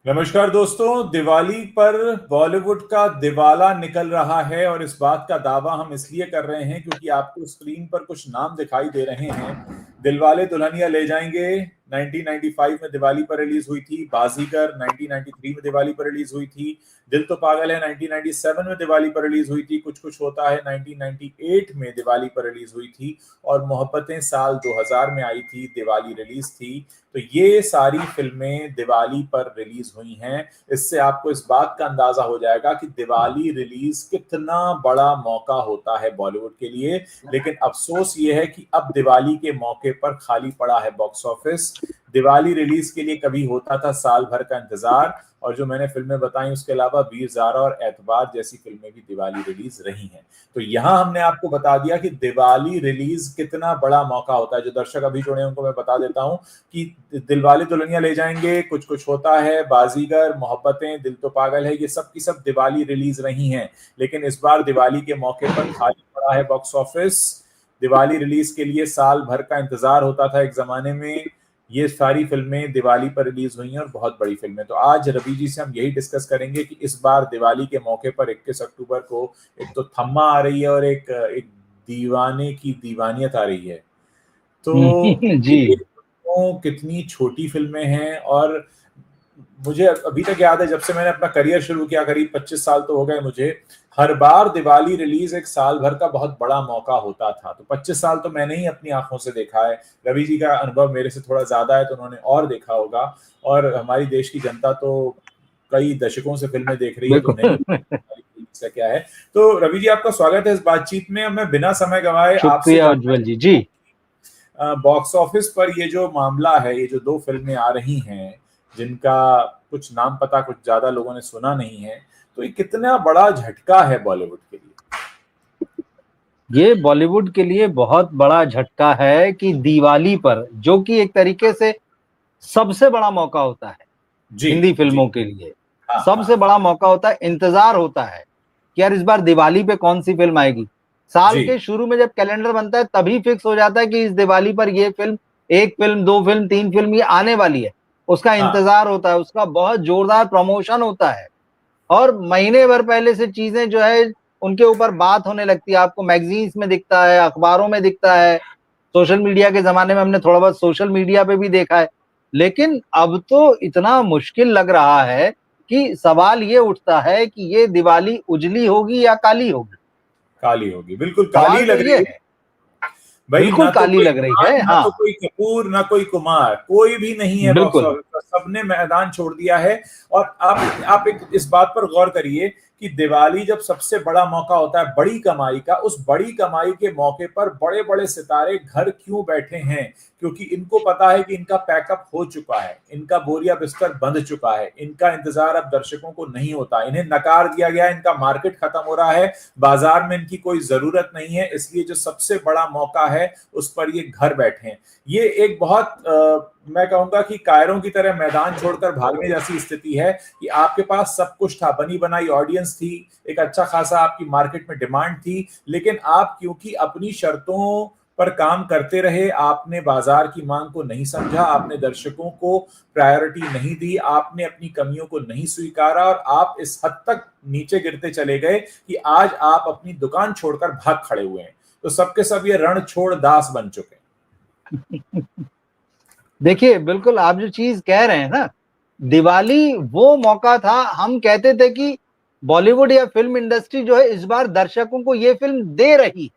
नमस्कार दोस्तों। दिवाली पर बॉलीवुड का दिवाला निकल रहा है और इस बात का दावा हम इसलिए कर रहे हैं क्योंकि आपको स्क्रीन पर कुछ नाम दिखाई दे रहे हैं। दिलवाले दुल्हनिया ले जाएंगे 1995 में दिवाली पर रिलीज हुई थी। बाजीगर 1993 में दिवाली पर रिलीज हुई थी। दिल तो पागल है 1997 में दिवाली पर रिलीज हुई थी। कुछ कुछ होता है 1998 में दिवाली पर रिलीज हुई थी। और मोहब्बतें साल 2000 में आई थी, दिवाली रिलीज थी। तो ये सारी फिल्में दिवाली पर रिलीज हुई हैं। इससे आपको इस बात का अंदाजा हो जाएगा कि दिवाली रिलीज कितना बड़ा मौका होता है बॉलीवुड के लिए। लेकिन अफसोस ये है कि अब दिवाली के मौके पर खाली पड़ा है बॉक्स ऑफिस। दिवाली रिलीज के लिए कभी होता था साल भर का इंतजार, और जो मैंने फिल्में बताई उसके अलावा वीर ज़ारा और एतबार जैसी फिल्में भी दिवाली रिलीज रही हैं। तो यहां हमने आपको बता दिया कि दिवाली रिलीज कितना बड़ा मौका होता है। जो दर्शक अभी जुड़े उनको मैं बता देता हूं कि दिलवाले दुल्हनिया ले जाएंगे, कुछ कुछ होता है, बाजीगर, मोहब्बतें, दिल तो पागल है, ये सब की सब दिवाली रिलीज रही हैं। लेकिन इस बार दिवाली के मौके पर खाली पड़ा है बॉक्स ऑफिस। दिवाली रिलीज के लिए साल भर का इंतजार होता था एक जमाने में। ये सारी फिल्में दिवाली पर रिलीज हुई हैं और बहुत बड़ी फिल्में। तो आज रवि जी से हम यही डिस्कस करेंगे कि इस बार दिवाली के मौके पर 21 अक्टूबर को एक तो थम्मा आ रही है और एक एक दीवाने की दीवानियत आ रही है। तो जी। ये दोनों कितनी छोटी फिल्में हैं। और मुझे अभी तक याद है जब से मैंने अपना करियर शुरू किया, करीब 25 साल तो हो गए मुझे, हर बार दिवाली रिलीज एक साल भर का बहुत बड़ा मौका होता था। तो 25 साल तो मैंने ही अपनी आंखों से देखा है। रवि जी का अनुभव मेरे से थोड़ा ज्यादा है तो उन्होंने और देखा होगा। और हमारी देश की जनता तो कई दशकों से फिल्में देख रही है, तो उन्हें भी बिल्कुल। इसका क्या है। तो रवि जी, आपका स्वागत है इस बातचीत में। अब मैं बिना समय गंवाए आपसे शुक्रिया जानना उज्जवल जी। जी। चाहता हूँ, बॉक्स ऑफिस पर ये जो मामला है, ये जो दो फिल्में आ रही हैं जिनका कुछ नाम पता कुछ ज्यादा लोगों ने सुना नहीं है, तो ये कितना बड़ा झटका है बॉलीवुड के लिए। ये बॉलीवुड के लिए बहुत बड़ा झटका है कि दिवाली पर, जो कि एक तरीके से सबसे बड़ा मौका होता है जी। हिंदी जी। फिल्मों के लिए, हाँ हाँ। सबसे बड़ा मौका होता है, इंतजार होता है कि यार इस बार दिवाली पे कौन सी फिल्म आएगी। साल जी। के शुरू में जब कैलेंडर बनता है तभी फिक्स हो जाता है कि इस दिवाली पर ये फिल्म, एक फिल्म, दो फिल्म, तीन फिल्म ये आने वाली है। उसका हाँ इंतजार होता है, उसका बहुत जोरदार प्रमोशन होता है। और महीने भर पहले से चीजें जो है उनके ऊपर बात होने लगती है, आपको मैगजीन्स में दिखता है, अखबारों में दिखता है। सोशल मीडिया के जमाने में हमने थोड़ा बहुत सोशल मीडिया पे भी देखा है। लेकिन अब तो इतना मुश्किल लग रहा है कि सवाल ये उठता है कि ये दिवाली उजली होगी या काली होगी। काली होगी, बिल्कुल काली सवाल तो लग ये रही है। है। भाई बिल्कुल ना तो काली कोई लग रही है। खान, ना हाँ, तो कोई कपूर, ना कोई कुमार, कोई भी नहीं है बॉक्स बिल्कुल। ऑफिस पर। सबने मैदान छोड़ दिया है। और आप एक इस बात पर गौर करिए कि दिवाली जब सबसे बड़ा मौका होता है बड़ी कमाई का, उस बड़ी कमाई के मौके पर बड़े बड़े सितारे घर क्यों बैठे हैं? क्योंकि इनको पता है कि इनका पैकअप हो चुका है, इनका बोरिया बिस्तर बंध चुका है, इनका इंतजार अब दर्शकों को नहीं होता, इन्हें नकार दिया गया, इनका मार्केट खत्म हो रहा है, बाजार में इनकी कोई जरूरत नहीं है। इसलिए जो सबसे बड़ा मौका है उस पर ये घर बैठे हैं। ये एक बहुत मैं कहूंगा कि कायरों की तरह मैदान छोड़कर भागने जैसी स्थिति है कि आपके पास सब कुछ था, बनी बनाई ऑडियंस थी, एक अच्छा खासा आपकी मार्केट में डिमांड थी, लेकिन आप क्योंकि अपनी शर्तों पर काम करते रहे, आपने बाजार की मांग को नहीं समझा, आपने दर्शकों को प्रायोरिटी नहीं दी, आपने अपनी कमियों को नहीं स्वीकारा, और आप इस हद तक नीचे गिरते चले गए कि आज आप अपनी दुकान छोड़कर भाग खड़े हुए हैं। तो सबके सब ये रण छोड़ दास बन चुके हैं। देखिए, बिल्कुल आप जो चीज कह रहे हैं ना, दिवाली वो मौका था। हम कहते थे कि बॉलीवुड या फिल्म इंडस्ट्री जो है इस बार दर्शकों को ये फिल्म दे रही है।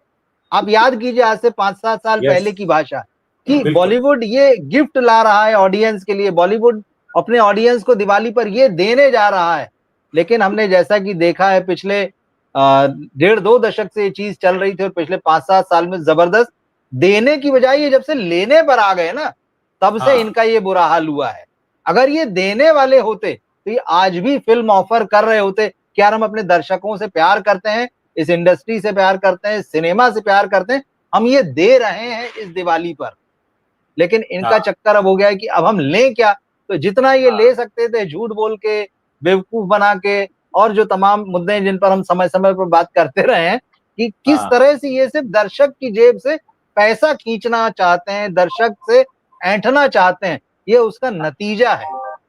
आप याद कीजिए आज से 5-7 साल यस। पहले की भाषा, कि बिल्कुल। बॉलीवुड ये गिफ्ट ला रहा है ऑडियंस के लिए, बॉलीवुड अपने ऑडियंस को दिवाली पर ये देने जा रहा है। लेकिन हमने जैसा कि देखा है, पिछले 1.5-2 दशक से ये चीज चल रही थी और पिछले 5-7 साल में जबरदस्त देने की बजाय ये जब से लेने पर आ गए ना, तब से हाँ इनका ये बुरा हाल हुआ है। अगर ये देने वाले होते तो ये आज भी फिल्म ऑफर कर रहे होते कि यार हम अपने दर्शकों से प्यार करते हैं, इस इंडस्ट्री से प्यार करते हैं, सिनेमा से प्यार करते हैं, हम ये दे रहे हैं इस दिवाली पर। लेकिन इनका हाँ चक्कर अब हो गया है कि अब हम लें क्या। तो जितना ये ले हाँ सकते थे झूठ बोल के, बेवकूफ बना के, और जो तमाम मुद्दे हैं जिन पर हम समय समय पर बात करते रहे हैं, कि किस हाँ तरह से ये सिर्फ दर्शक की जेब से पैसा खींचना चाहते हैं, दर्शक से ऐंठना चाहते हैं, ये उसका नतीजा है।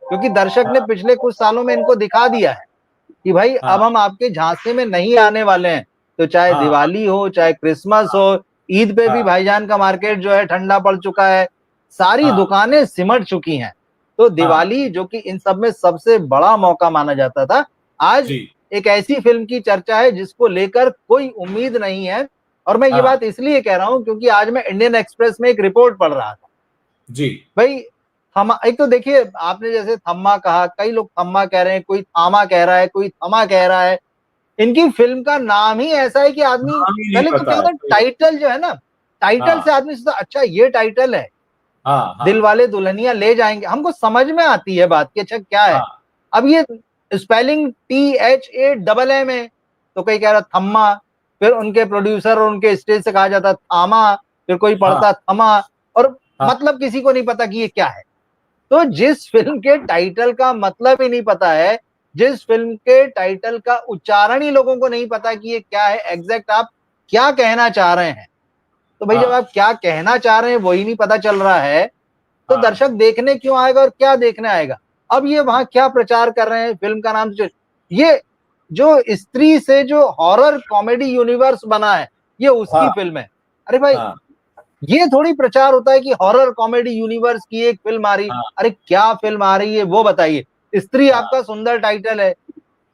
क्योंकि दर्शक ने पिछले कुछ सालों में इनको दिखा दिया है कि भाई अब हम आपके झांसे में नहीं आने वाले हैं। तो चाहे दिवाली हो, चाहे क्रिसमस हो, ईद पे भी भाईजान का मार्केट जो है ठंडा पड़ चुका है, सारी दुकानें सिमट चुकी हैं। तो दिवाली जो कि इन सब में सबसे बड़ा मौका माना जाता था, आज एक ऐसी फिल्म की चर्चा है जिसको लेकर कोई उम्मीद नहीं है। और मैं ये बात इसलिए कह रहा हूं क्योंकि आज मैं इंडियन एक्सप्रेस में एक रिपोर्ट पढ़ रहा था जी भाई। एक तो देखिए, आपने जैसे थम्मा कहा, कई लोग थम्मा कह रहे हैं, कोई थामा कह रहा है, कोई थमा कह रहा है। इनकी फिल्म का नाम ही ऐसा है कि आदमी पहले तो क्या होता है, टाइटल जो है ना, टाइटल से आदमी सोचता अच्छा ये टाइटल है, दिल वाले दुल्हनिया ले जाएंगे, हमको समझ में आती है बात कि अच्छा क्या है। अब ये स्पेलिंग THAMM है, तो कोई कह रहा थम्मा, फिर उनके प्रोड्यूसर और उनके स्टेज से कहा जाता थामा, फिर कोई पढ़ता थमा, और मतलब किसी को नहीं पता कि ये क्या है। तो जिस फिल्म के टाइटल का मतलब ही नहीं पता है, जिस फिल्म के टाइटल का उच्चारण ही लोगों को नहीं पता कि ये क्या है, एग्जैक्ट आप क्या कहना चाह रहे हैं, तो भाई जब आप क्या कहना चाह रहे हैं वही नहीं पता चल रहा है, तो दर्शक देखने क्यों आएगा और क्या देखने आएगा। अब ये वहां क्या प्रचार कर रहे हैं, फिल्म का नाम ये जो स्त्री से जो हॉरर कॉमेडी यूनिवर्स बना है, ये उसकी फिल्म है। अरे भाई ये थोड़ी प्रचार होता है कि हॉरर कॉमेडी यूनिवर्स की एक फिल्म आ रही। अरे क्या फिल्म आ रही है वो बताइए। स्त्री आपका सुंदर टाइटल है,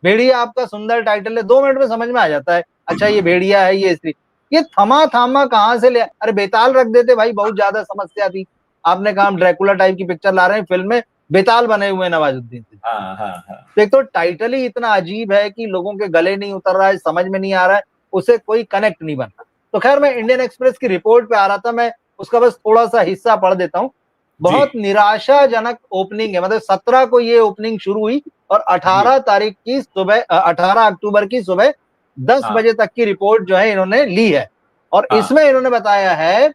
भेड़िया आपका सुंदर टाइटल है, 2 मिनट में समझ में आ जाता है अच्छा ये भेड़िया है, ये स्त्री। ये थमा थामा कहां से ले, अरे बेताल रख देते भाई, बहुत ज्यादा समस्या थी। आपने कहा हम ड्रैकुला टाइप की पिक्चर ला रहे हैं, फिल्म में बेताल बने हुए नवाजुद्दीन सिद्दीकी। एक तो टाइटल ही इतना अजीब है कि लोगों के गले नहीं उतर रहा है, समझ में नहीं आ रहा है, उसे कोई कनेक्ट नहीं बन रहा। तो खैर मैं इंडियन एक्सप्रेस की रिपोर्ट पे आ रहा था, मैं उसका बस थोड़ा सा हिस्सा पढ़ देता हूँ। बहुत निराशाजनक ओपनिंग है, मतलब 17 को ये ओपनिंग शुरू हुई और 18 तारीख की सुबह 18 अक्टूबर की सुबह 10 बजे तक की रिपोर्ट जो है इन्होंने ली है। और इसमें इन्होंने बताया है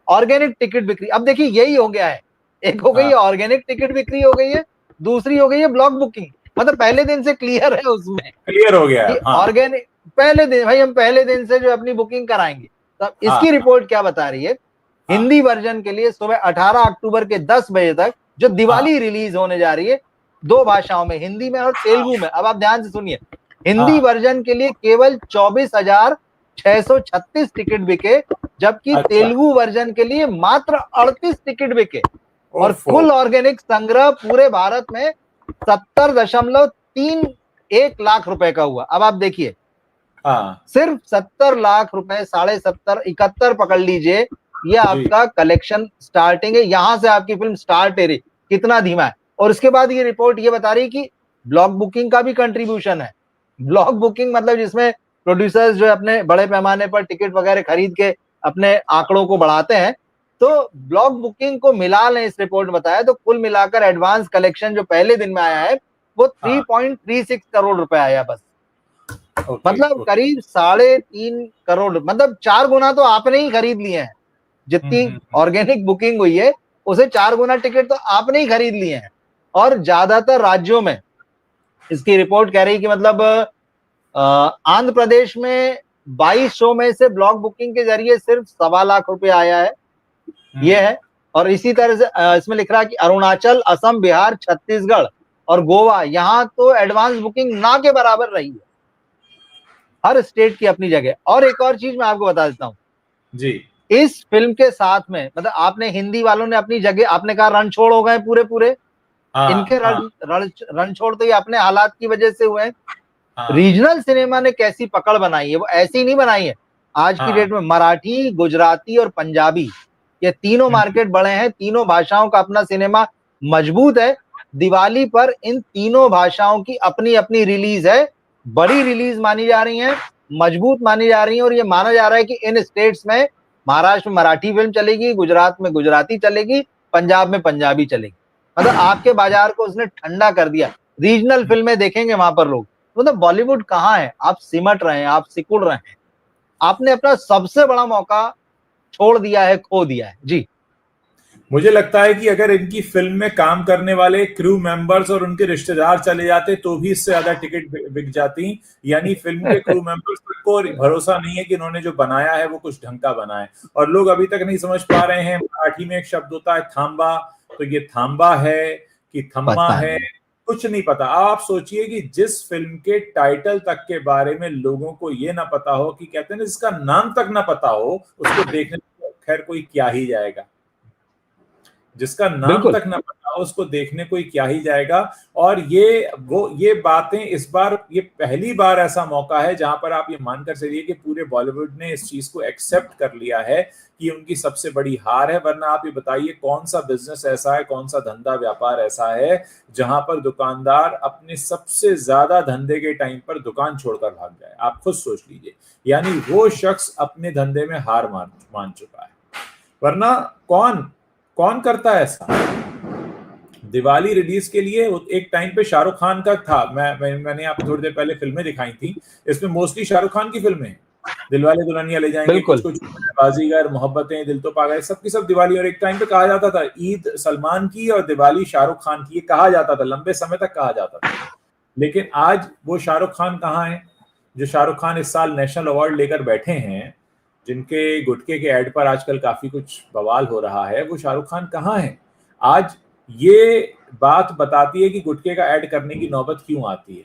ऑर्गेनिक टिकट बिक्री। अब देखिए यही हो गया है, एक हो गई है ऑर्गेनिक टिकट बिक्री हो गई है, दूसरी हो गई है ब्लॉक बुकिंग। मतलब पहले दिन से क्लियर है, उसमें क्लियर हो गया है ऑर्गेनिक पहले दिन, भाई हम पहले दिन से जो अपनी बुकिंग कराएंगे। तो इसकी रिपोर्ट क्या बता रही है, हिंदी वर्जन के लिए सुबह 18 अक्टूबर के 10 बजे तक जो दिवाली रिलीज होने जा रही है 2 भाषाओं में, हिंदी में और तेलुगु में। अब आप ध्यान से सुनिए, हिंदी वर्जन के लिए केवल 24,636 टिकट बिके, जबकि तेलुगु वर्जन के लिए मात्र 38 टिकट बिके। और कुल ऑर्गेनिक संग्रह पूरे भारत में 70.31 लाख रुपए का हुआ। अब आप देखिए सिर्फ 70 लाख रुपए, 70.5 71 पकड़ लीजिए, ये आपका कलेक्शन स्टार्टिंग है, यहां से आपकी फिल्म स्टार्ट है, कितना धीमा है। और उसके बाद ये रिपोर्ट ये बता रही कि ब्लॉक बुकिंग का भी कंट्रीब्यूशन है। ब्लॉक बुकिंग मतलब जिसमें प्रोड्यूसर्स जो अपने बड़े पैमाने पर टिकट वगैरह खरीद के अपने आंकड़ों को बढ़ाते हैं, तो ब्लॉक बुकिंग को मिला लें, इस रिपोर्ट में बताया, तो कुल मिलाकर एडवांस कलेक्शन जो पहले दिन में आया है वो 3.36 करोड़ रुपए आया बस। मतलब करीब 3.5 करोड़, मतलब 4 गुना तो आपने ही खरीद लिए हैं। जितनी ऑर्गेनिक बुकिंग हुई है उसे 4 गुना टिकट तो आपने ही खरीद लिए हैं। और ज्यादातर राज्यों में इसकी रिपोर्ट कह रही कि मतलब आंध्र प्रदेश में 22 शो में से ब्लॉक बुकिंग के जरिए सिर्फ 1.25 लाख रुपए आया है, ये है। और इसी तरह से इसमें लिख रहा है कि अरुणाचल, असम, बिहार, छत्तीसगढ़ और गोवा, यहां तो एडवांस बुकिंग ना के बराबर रही है। हर स्टेट की अपनी जगह। और एक और चीज मैं आपको बता देता हूँ जी, इस फिल्म के साथ में, मतलब आपने हिंदी वालों ने अपनी जगह, आपने कहा रण छोड़ हो गए पूरे पूरे, इनके रण छोड़ तो ये अपने हालात की वजह से हुए हैं। रीजनल सिनेमा ने कैसी पकड़ बनाई है, वो ऐसी नहीं बनाई है। आज की डेट में मराठी, गुजराती और पंजाबी, ये तीनों मार्केट बड़े हैं, तीनों भाषाओं का अपना सिनेमा मजबूत है। दिवाली पर इन तीनों भाषाओं की अपनी अपनी रिलीज है, बड़ी रिलीज मानी जा रही है, मजबूत मानी जा रही है। और ये माना जा रहा है कि इन स्टेट्स में, महाराष्ट्र में मराठी फिल्म चलेगी, गुजरात में गुजराती चलेगी, पंजाब में पंजाबी चलेगी। मतलब आपके बाजार को उसने ठंडा कर दिया। रीजनल फिल्में देखेंगे वहां पर लोग, मतलब बॉलीवुड कहाँ है, आप सिमट रहे हैं, आप सिकुड़ रहे हैं, आपने अपना सबसे बड़ा मौका छोड़ दिया है, खो दिया है। जी, मुझे लगता है कि अगर इनकी फिल्म में काम करने वाले क्रू मेंबर्स और उनके रिश्तेदार चले जाते तो भी इससे ज्यादा टिकट बिक जाती। यानी फिल्म के क्रू मेंबर्स को भरोसा नहीं है कि इन्होंने जो बनाया है वो कुछ ढंग का बना है। और लोग अभी तक नहीं समझ पा रहे हैं, मराठी में एक शब्द होता है थांबा, तो ये थांबा है कि थम्मा है, कुछ नहीं पता। आप सोचिए कि जिस फिल्म के टाइटल तक के बारे में लोगों को ये ना पता हो, कि कहते हैं ना जिसका नाम तक ना पता हो, उसको देखने खैर कोई क्या ही जाएगा। जिसका नाम तक ना पता हो उसको देखने कोई क्या ही जाएगा। और ये बातें इस बार, ये पहली बार ऐसा मौका है जहां पर आप ये मानकर चलिए कि पूरे बॉलीवुड ने इस चीज को एक्सेप्ट कर लिया है कि उनकी सबसे बड़ी हार है। वरना आप ये बताइए कौन सा बिजनेस ऐसा है, कौन सा धंधा व्यापार ऐसा है जहां पर दुकानदार अपने सबसे ज्यादा धंधे के टाइम पर दुकान छोड़कर भाग जाए। आप खुद सोच लीजिए, यानी वो शख्स अपने धंधे में हार मान चुका है। वरना कौन करता है ऐसा। दिवाली रिलीज के लिए एक टाइम पे शाहरुख खान का था, मैंने आपको थोड़ी देर पहले फिल्में दिखाई थी, इसमें मोस्टली शाहरुख खान की फिल्में हैं। दिलवाले दुल्हनिया ले जाएंगे, कुछ बाजीगर, मोहब्बतें, दिल तो पागल, सबकी सब दिवाली। और एक टाइम पे कहा जाता था ईद सलमान की और दिवाली शाहरुख खान की, ये कहा जाता था, लंबे समय तक कहा जाता था। लेकिन आज वो शाहरुख खान कहाँ है जो शाहरुख खान इस साल नेशनल अवार्ड लेकर बैठे हैं, जिनके गुटके के ऐड पर आजकल काफी कुछ बवाल हो रहा है, वो शाहरुख खान कहाँ है आज। ये बात बताती है कि गुटके का ऐड करने की नौबत क्यों आती है,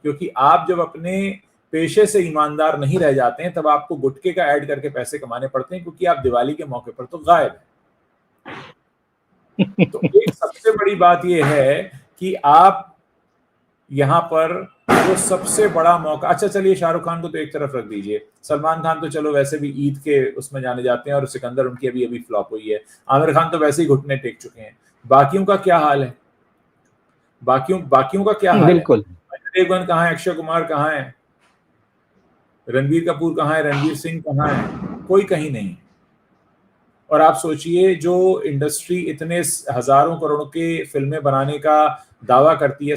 क्योंकि आप जब अपने पेशे से ईमानदार नहीं रह जाते हैं तब आपको गुटके का ऐड करके पैसे कमाने पड़ते हैं, क्योंकि आप दिवाली के मौके पर तो गायब हैं। तो एक सबसे बड़ी बात यह है कि आप यहां पर वो सबसे बड़ा मौका, अच्छा चलिए शाहरुख खान को तो एक तरफ रख दीजिए, सलमान खान तो चलो वैसे भी ईद के उसमें जाने जाते हैं और सिकंदर उनकी अभी फ्लॉप हुई है, आमिर खान तो वैसे ही घुटने टेक चुके हैं। बाकियों का क्या हाल है, बाकियों का क्या हाल है। अजय देवगन कहाँ है, अक्षय कुमार कहाँ है, रणबीर कपूर कहाँ है, रणवीर सिंह कहाँ है, कोई कहीं नहीं। और आप सोचिए जो इंडस्ट्री इतने हजारों करोड़ों के फिल्में बनाने का दावा करती है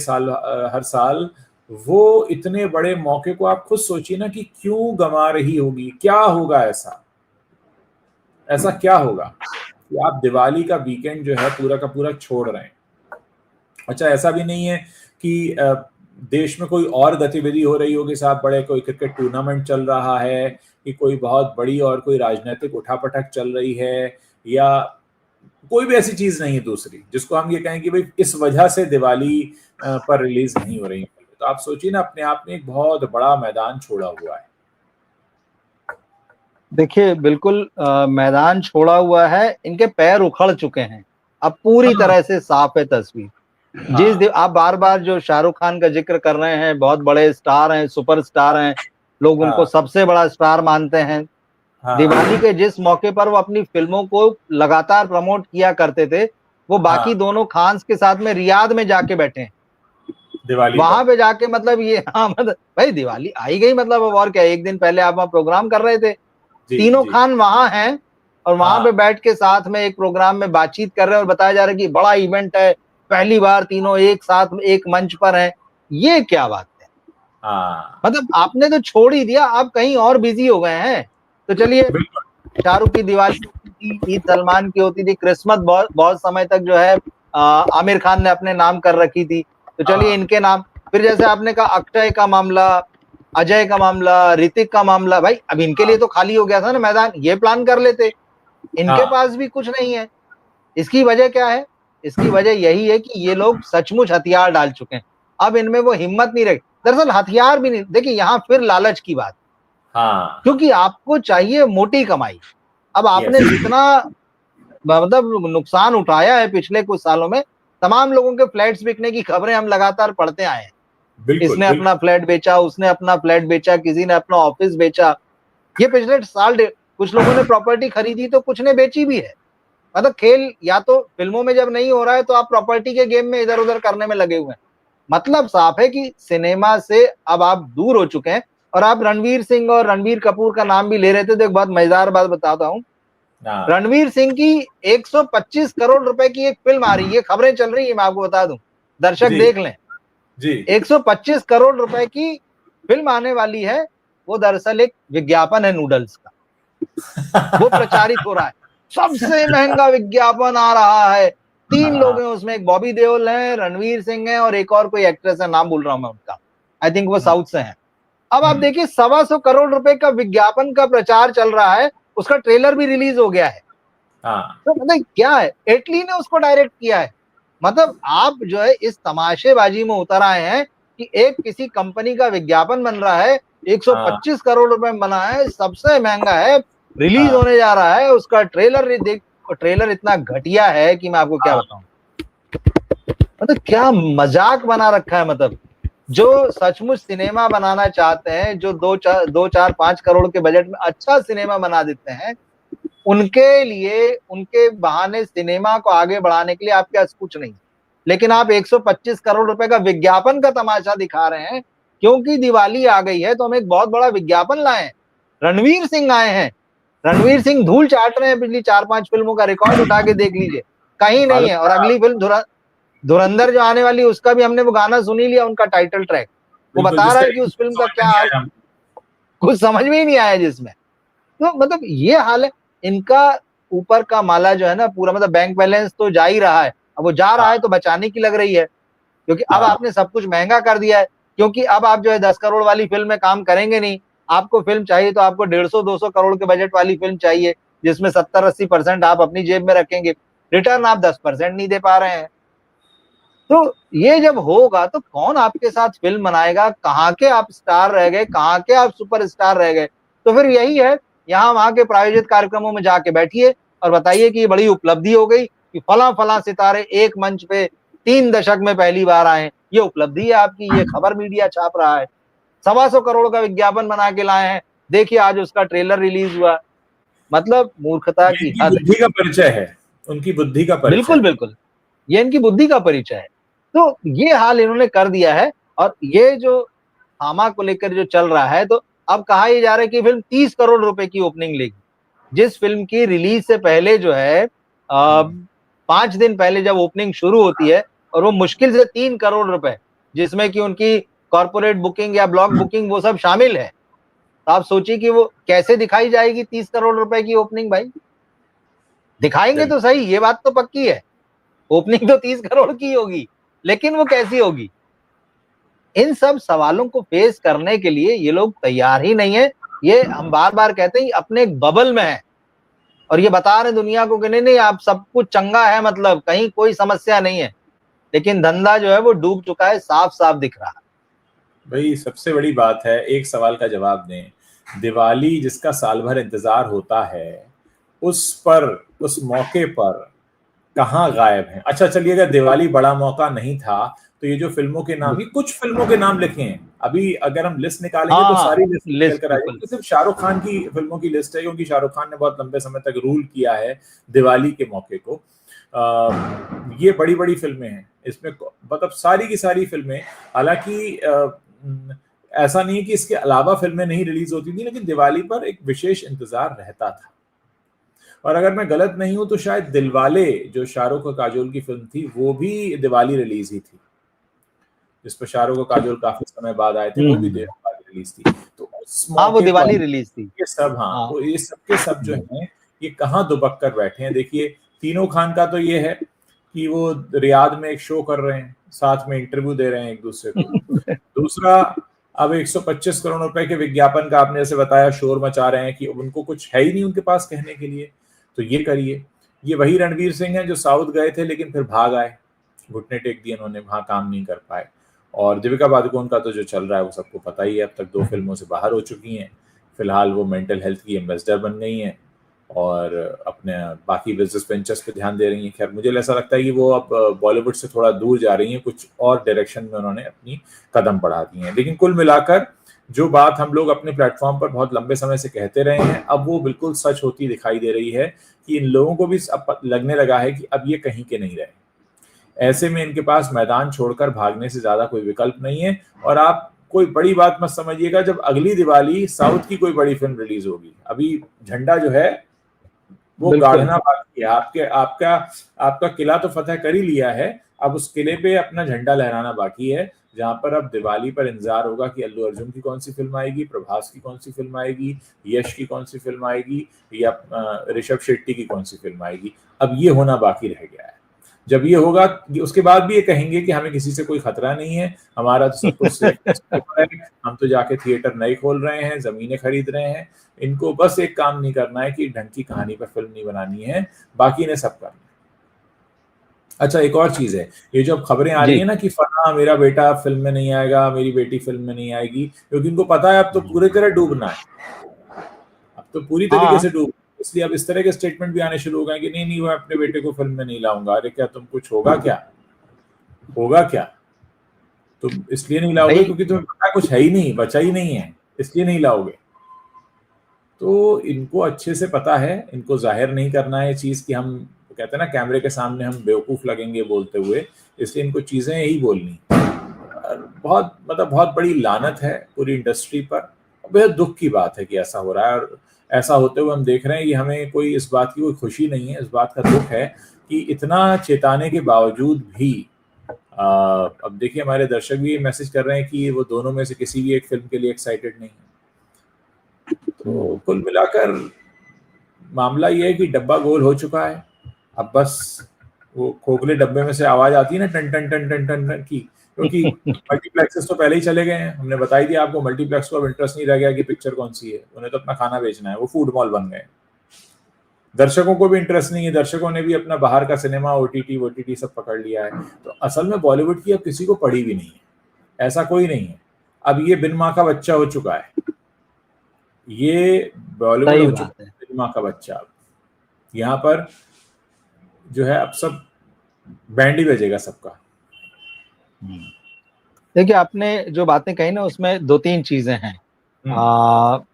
हर साल, वो इतने बड़े मौके को आप खुद सोचिए ना कि क्यों गंवा रही होगी। क्या होगा ऐसा क्या होगा कि आप दिवाली का वीकेंड जो है पूरा का पूरा छोड़ रहे हैं। अच्छा, ऐसा भी नहीं है कि देश में कोई और गतिविधि हो रही होगी साहब, बड़े कोई क्रिकेट टूर्नामेंट चल रहा है, कि कोई बहुत बड़ी और कोई राजनीतिक उठापटक चल रही है, या कोई भी ऐसी चीज नहीं है दूसरी जिसको हम ये कहें कि भाई इस वजह से दिवाली पर रिलीज नहीं हो रही। तो आप सोचिए ना, अपने आप में एक बहुत बड़ा मैदान छोड़ा हुआ है। देखिए बिल्कुल मैदान छोड़ा हुआ है, इनके पैर उखड़ चुके हैं, अब पूरी तरह से साफ है तस्वीर। आप बार बार जो शाहरुख खान का जिक्र कर रहे हैं, बहुत बड़े स्टार हैं, सुपरस्टार हैं, लोग उनको सबसे बड़ा स्टार मानते हैं। दिवाली के जिस मौके पर वो अपनी फिल्मों को लगातार प्रमोट किया करते थे, वो बाकी दोनों खान्स के साथ में रियाद में जाके बैठे हैं दिवाली वहां पे जाके, मतलब ये मतलब भाई दिवाली आई गई, मतलब अब और क्या, एक दिन पहले आप वहां प्रोग्राम कर रहे थे, तीनों खान वहां हैं और वहां पे बैठ के साथ में एक प्रोग्राम में बातचीत कर रहे हैं और बताया जा रहा है कि बड़ा इवेंट है, पहली बार तीनों एक साथ एक मंच पर हैं। ये क्या बात है। मतलब आपने तो छोड़ ही दिया, आप कहीं और बिजी हो गए हैं। तो चलिए, शाहरुख की दिवाली होती थी, ईद सलमान की होती थी, क्रिसमस बहुत समय तक जो है आमिर खान ने अपने नाम कर रखी थी, तो चलिए इनके नाम। फिर जैसे आपने कहा अक्षय का मामला, अजय का मामला, ऋतिक का मामला, भाई अब इनके लिए तो खाली हो गया था ना मैदान, ये प्लान कर लेते। इनके पास भी कुछ नहीं है। इसकी वजह क्या है? इसकी वजह यही है कि ये लोग सचमुच हथियार डाल चुके हैं, अब इनमें वो हिम्मत नहीं रही। दरअसल हथियार भी नहीं, देखिए यहाँ फिर लालच की बात, क्योंकि आपको चाहिए मोटी कमाई। अब आपने जितना मतलब नुकसान उठाया है पिछले कुछ सालों में, तमाम लोगों के फ्लैट्स बिकने की खबरें हम लगातार पढ़ते आए हैं। इसने अपना फ्लैट बेचा, उसने अपना फ्लैट बेचा, किसी ने अपना ऑफिस बेचा। ये पिछले साल कुछ लोगों ने प्रॉपर्टी खरीदी तो कुछ ने बेची भी है। मतलब खेल या तो फिल्मों में जब नहीं हो रहा है तो आप प्रॉपर्टी के गेम में इधर उधर करने में लगे हुए हैं। मतलब साफ है कि सिनेमा से अब आप दूर हो चुके हैं। और आप रणवीर सिंह और रणबीर कपूर का नाम भी ले रहे थे, तो एक बहुत मजेदार बात बताता हूँ। रणवीर सिंह की 125 करोड़ रुपए की एक फिल्म आ रही है, खबरें चल रही है, मैं आपको बता दूं, दर्शक देख लें जी। 125 करोड़ रुपए की फिल्म आने वाली है। वो दरअसल एक विज्ञापन है नूडल्स का, वो प्रचारित हो रहा है, सबसे महंगा विज्ञापन आ रहा है। 3 लोग हैं उसमें, एक बॉबी देओल है, रणवीर सिंह है और एक और कोई एक्ट्रेस है, नाम भूल रहा हूं मैं उनका, आई थिंक वो साउथ से है। अब आप देखिए 125 करोड़ रुपए का विज्ञापन का प्रचार चल रहा है, उसका ट्रेलर भी रिलीज हो गया है। तो मतलब क्या है, एटली ने उसको डायरेक्ट किया है। मतलब आप जो है इस तमाशेबाजी में उतर आए हैं कि एक किसी कंपनी का विज्ञापन बन रहा है, 125 करोड़ रुपए में बना है, सबसे महंगा है, रिलीज होने जा रहा है, उसका ट्रेलर देख, ट्रेलर इतना घटिया है कि मैं आपको क्या बताऊं। मतलब क्या मजाक बना रखा है। मतलब जो सचमुच सिनेमा बनाना चाहते हैं, जो 2-4-5 करोड़ के बजट में अच्छा सिनेमा बना देते हैं, उनके लिए, उनके बहाने सिनेमा को आगे बढ़ाने के लिए आपके पास कुछ नहीं। लेकिन आप 125 करोड़ रुपए का विज्ञापन का तमाशा दिखा रहे हैं, क्योंकि दिवाली आ गई है तो हम एक बहुत बड़ा विज्ञापन लाए हैं। रणवीर सिंह आए हैं, रणवीर सिंह धूल चाट रहे हैं, पिछली 4-5 फिल्मों का रिकॉर्ड उठा के देख लीजिए, कहीं नहीं है। और अगली फिल्म धुरंधर जो आने वाली, उसका भी हमने वो गाना सुन ही लिया, उनका टाइटल ट्रैक, वो बता रहा है कि उस फिल्म का क्या हाल, कुछ समझ में ही नहीं आया जिसमें। तो मतलब ये हाल है इनका। ऊपर का माला जो है ना पूरा, मतलब बैंक बैलेंस तो जा ही रहा है, अब वो जा रहा है तो बचाने की लग रही है, क्योंकि अब आपने सब कुछ महंगा कर दिया है। क्योंकि अब आप जो है 10 करोड़ वाली फिल्म में काम करेंगे नहीं, आपको फिल्म चाहिए तो आपको 150-200 करोड़ के बजट वाली फिल्म चाहिए, जिसमें 70-80% आप अपनी जेब में रखेंगे, रिटर्न आप 10% नहीं दे पा रहे हैं। तो ये जब होगा तो कौन आपके साथ फिल्म बनाएगा, कहाँ के आप स्टार रह गए, कहाँ के आप सुपर स्टार रह गए। तो फिर यही है, यहाँ वहां के प्रायोजित कार्यक्रमों में जाके बैठिए और बताइए कि ये बड़ी उपलब्धि हो गई कि फला फला सितारे एक मंच पे 3 दशक में पहली बार आए, ये उपलब्धि है आपकी, ये खबर मीडिया छाप रहा है। 125 करोड़ का विज्ञापन बना के लाए हैं, देखिए आज उसका ट्रेलर रिलीज हुआ। मतलब मूर्खता की हद। बुद्धि का परिचय है, उनकी बुद्धि का परिचय बिल्कुल बिल्कुल, ये इनकी बुद्धि का परिचय है। तो ये हाल इन्होंने कर दिया है। और ये जो थामा को लेकर जो चल रहा है, तो अब कहा यह जा रहा है कि फिल्म 30 करोड़ रुपए की ओपनिंग लेगी, जिस फिल्म की रिलीज से पहले जो है 5 दिन पहले जब ओपनिंग शुरू होती है, और वो मुश्किल से 3 करोड़ रुपए, जिसमें कि उनकी कॉर्पोरेट बुकिंग या ब्लॉक बुकिंग वो सब शामिल है। तो आप सोचिए कि वो कैसे दिखाई जाएगी 30 करोड़ रुपए की ओपनिंग। भाई दिखाएंगे तो सही, ये बात तो पक्की है, ओपनिंग तो 30 करोड़ की होगी, लेकिन वो कैसी होगी। इन सब सवालों को फेस करने के लिए ये लोग तैयार ही नहीं है। ये हम बार बार कहते हैं अपने एक बबल में है, और ये बता रहे दुनिया को कि नहीं नहीं आप सब कुछ चंगा है, मतलब कहीं कोई समस्या नहीं है, लेकिन धंधा जो है वो डूब चुका है, साफ साफ दिख रहा है। भाई सबसे बड़ी बात है, एक सवाल का जवाब दें, दिवाली जिसका साल भर इंतजार होता है, उस पर, उस मौके पर कहाँ गायब है। अच्छा चलिए, अगर दिवाली बड़ा मौका नहीं था तो ये जो फिल्मों के नाम, ये कुछ फिल्मों के नाम लिखे हैं, अभी अगर हम लिस्ट निकालेंगे तो सारी लिस्ट निकल कर आ जाएगी। सिर्फ शाहरुख खान की फिल्मों की लिस्ट है, क्योंकि शाहरुख खान ने बहुत लंबे समय तक रूल किया है दिवाली के मौके को। ये बड़ी बड़ी फिल्में हैं इसमें, मतलब सारी की सारी फिल्में। हालांकि ऐसा नहीं कि इसके अलावा फिल्में नहीं रिलीज होती थी, लेकिन दिवाली पर एक विशेष इंतजार रहता था। और अगर मैं गलत नहीं हूं तो शायद दिलवाले, जो शाहरुख और काजोल की फिल्म थी, वो भी दिवाली रिलीज ही थी, जिस पर शाहरुख और काजोल काफी समय बाद आए थे, वो भी दिवाली रिलीज थी। तो उस मौके वो दिवाली रिलीज थी। ये सब, तो ये सब के सब जो हैं, ये कहाँ दुबक कर बैठे हैं। देखिए तीनों खान का तो ये है कि वो रियाद में एक शो कर रहे हैं, साथ में इंटरव्यू दे रहे हैं एक दूसरे को। दूसरा, अब 125 करोड़ रुपए के विज्ञापन का आपने जैसे बताया शोर मचा रहे हैं कि उनको कुछ है ही नहीं उनके पास कहने के लिए, तो ये करिए। ये वही रणवीर सिंह हैं जो साउथ गए थे लेकिन फिर भाग आए, घुटने टेक दिए उन्होंने, वहां काम नहीं कर पाए। और दीपिका पादुकोण का तो जो चल रहा है वो सबको पता ही है, अब तक 2 फिल्मों से बाहर हो चुकी हैं। फिलहाल वो मेंटल हेल्थ की एम्बेसडर बन गई हैं और अपने बाकी बिजनेस वेंचर्स पे ध्यान दे रही हैं। खैर मुझे ऐसा लगता है कि वो अब बॉलीवुड से थोड़ा दूर जा रही हैं, कुछ और डायरेक्शन में उन्होंने अपनी कदम बढ़ा दी हैं। लेकिन कुल मिलाकर जो बात हम लोग अपने प्लेटफॉर्म पर बहुत लंबे समय से कहते रहे हैं, अब वो बिल्कुल सच होती दिखाई दे रही है कि इन लोगों को भी अब लगने लगा है कि अब ये कहीं के नहीं रहे। ऐसे में इनके पास मैदान छोड़कर भागने से ज्यादा कोई विकल्प नहीं है। और आप कोई बड़ी बात मत समझिएगा, जब अगली दिवाली साउथ की कोई बड़ी फिल्म रिलीज होगी, अभी झंडा जो है वो गाड़ना बाकी है। आपका आपका किला तो फतेह कर ही लिया है, अब उस किले पे अपना झंडा लहराना बाकी है, जहां पर अब दिवाली पर इंतजार होगा कि अल्लू अर्जुन की कौन सी फिल्म आएगी, प्रभास की कौन सी फिल्म आएगी, यश की कौन सी फिल्म आएगी, या ऋषभ शेट्टी की कौन सी फिल्म आएगी। अब ये होना बाकी रह गया है। जब ये होगा उसके बाद भी ये कहेंगे कि हमें किसी से कोई खतरा नहीं है, हमारा तो सब कुछ है, हम तो जाके थिएटर नए खोल रहे हैं, जमीनें खरीद रहे हैं। इनको बस एक काम नहीं करना है कि ढंग की कहानी पर फिल्म नहीं बनानी है, बाकी ने सब करना है। अच्छा, एक और चीज है, ये जो अब खबरें आ रही जी। है ना कि फला मेरा बेटा फिल्म में नहीं आएगा, मेरी बेटी फिल्म में नहीं आएगी, क्योंकि इनको पता है अब तो पूरी तरह डूबना है, अब तो पूरी तरीके हाँ। से डूब, इसलिए अब इस तरह के स्टेटमेंट भी आने शुरू हो गए कि नहीं नहीं, मैं अपने बेटे को फिल्म में नहीं लाऊंगा। अरे क्या तुम, कुछ होगा क्या, होगा क्या? तुम इसलिए नहीं लाओगे भाई क्योंकि तुम्हें पता कुछ है ही नहीं, बचा ही नहीं है, इसलिए नहीं लाओगे। तो इनको अच्छे से पता है, इनको जाहिर नहीं करना है चीज कि हम, कहते हैं ना कैमरे के सामने हम बेवकूफ लगेंगे बोलते हुए, इसलिए इनको चीजें ही बोलनी। बहुत मतलब बहुत बड़ी लानत है पूरी इंडस्ट्री पर, बेहद दुख की बात है कि ऐसा हो रहा है, और ऐसा होते हुए हम देख रहे हैं कि हमें कोई इस बात की कोई खुशी नहीं है, इस बात का दुख है कि इतना चेताने के बावजूद भी अब देखिए हमारे दर्शक भी मैसेज कर रहे हैं कि वो दोनों में से किसी भी एक फिल्म के लिए एक्साइटेड नहीं है। तो कुल मिलाकर मामला ये है कि डब्बा गोल हो चुका है, अब बस वो खोखले डब्बे में से आवाज आती है ना टन टन टन टन टन टन की, क्योंकि मल्टीप्लेक्सेस तो पहले ही चले गए हैं, हमने बताई दिया आपको, मल्टीप्लेक्स को अब इंटरेस्ट नहीं रह गया कि पिक्चर कौन सी है, उन्हें तो अपना खाना बेचना है, वो फूड मॉल बन गए। दर्शकों को भी इंटरेस्ट नहीं है, दर्शकों ने भी अपना बाहर का सिनेमा ओटीटी सब पकड़ लिया है। तो असल में बॉलीवुड की अब किसी को पड़ी भी नहीं है, ऐसा कोई नहीं है। अब ये बिन माँ का बच्चा हो चुका है, ये बॉलीवुड सही हो बात चुका है। है बिन माँ का बच्चा। अब यहाँ पर जो है अब सब बैंड ही बजेगा सबका। देखिए आपने जो बातें कही ना उसमें दो तीन चीजें हैं। हम्म,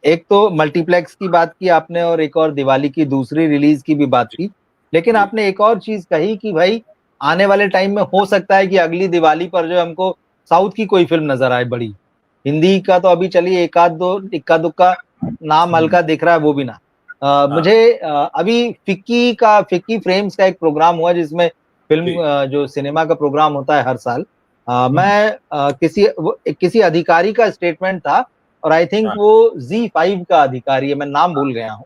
एक तो मल्टीप्लेक्स की बात की आपने और एक और दिवाली की दूसरी रिलीज की भी बात जी की, लेकिन जी आपने एक और चीज कही कि भाई आने वाले टाइम में हो सकता है कि अगली दिवाली पर जो हमको साउथ की कोई फिल्म नजर आए बड़ी। हिंदी का तो अभी चलिए एक आध दो इक्का दुक्का नाम हल्का दिख रहा है, वो भी ना। हाँ मुझे अभी फिक्की फ्रेम्स का एक प्रोग्राम हुआ जिसमें जी फिल्म जो सिनेमा का प्रोग्राम होता है हर साल। हम्म, मैं किसी अधिकारी का स्टेटमेंट था, और आई थिंक हाँ वो Z5 का अधिकारी है, मैं नाम भूल गया हूँ।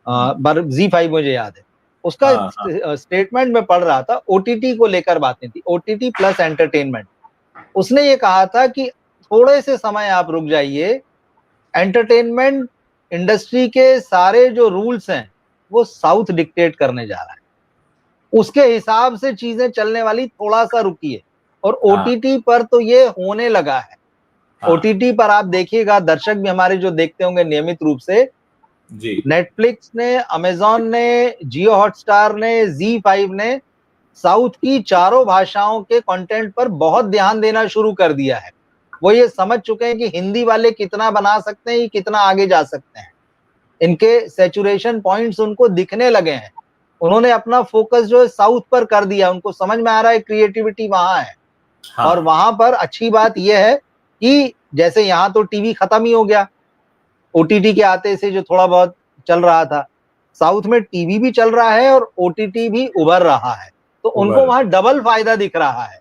पर Z5 मुझे याद है। उसका हाँ हाँ स्टेटमेंट में पढ़ रहा था, ओटीटी को लेकर बातें थी, ओटीटी प्लस एंटरटेनमेंट। उसने ये कहा था कि थोड़े से समय आप रुक जाइए, एंटरटेनमेंट इंडस्ट्री के सारे जो रूल्स हैं वो साउथ डिक्टेट करने जा रहा है, उसके हिसाब से चीजें चलने वाली, थोड़ा सा रुकिए। और हाँ ओटीटी पर तो ये होने लगा है। हाँ ओटीटी पर आप देखिएगा, दर्शक भी हमारे जो देखते होंगे नियमित रूप से, जी नेटफ्लिक्स ने, अमेजॉन ने, जियो हॉटस्टार ने, Z5 ने साउथ की चारों भाषाओं के कंटेंट पर बहुत ध्यान देना शुरू कर दिया है। वो ये समझ चुके हैं कि हिंदी वाले कितना बना सकते हैं, कितना आगे जा सकते हैं। इनके सैचुरेशन पॉइंट्स उनको दिखने लगे हैं। उन्होंने अपना फोकस जो है साउथ पर कर दिया, उनको समझ में आ रहा है क्रिएटिविटी वहां है। और हाँ वहां पर अच्छी बात यह है कि जैसे यहाँ तो टीवी खत्म ही हो गया, ओटीटी के आते से जो थोड़ा बहुत चल रहा था, साउथ में टीवी भी चल रहा है और ओटीटी भी उभर रहा है। तो उनको उबर वहां डबल फायदा दिख रहा है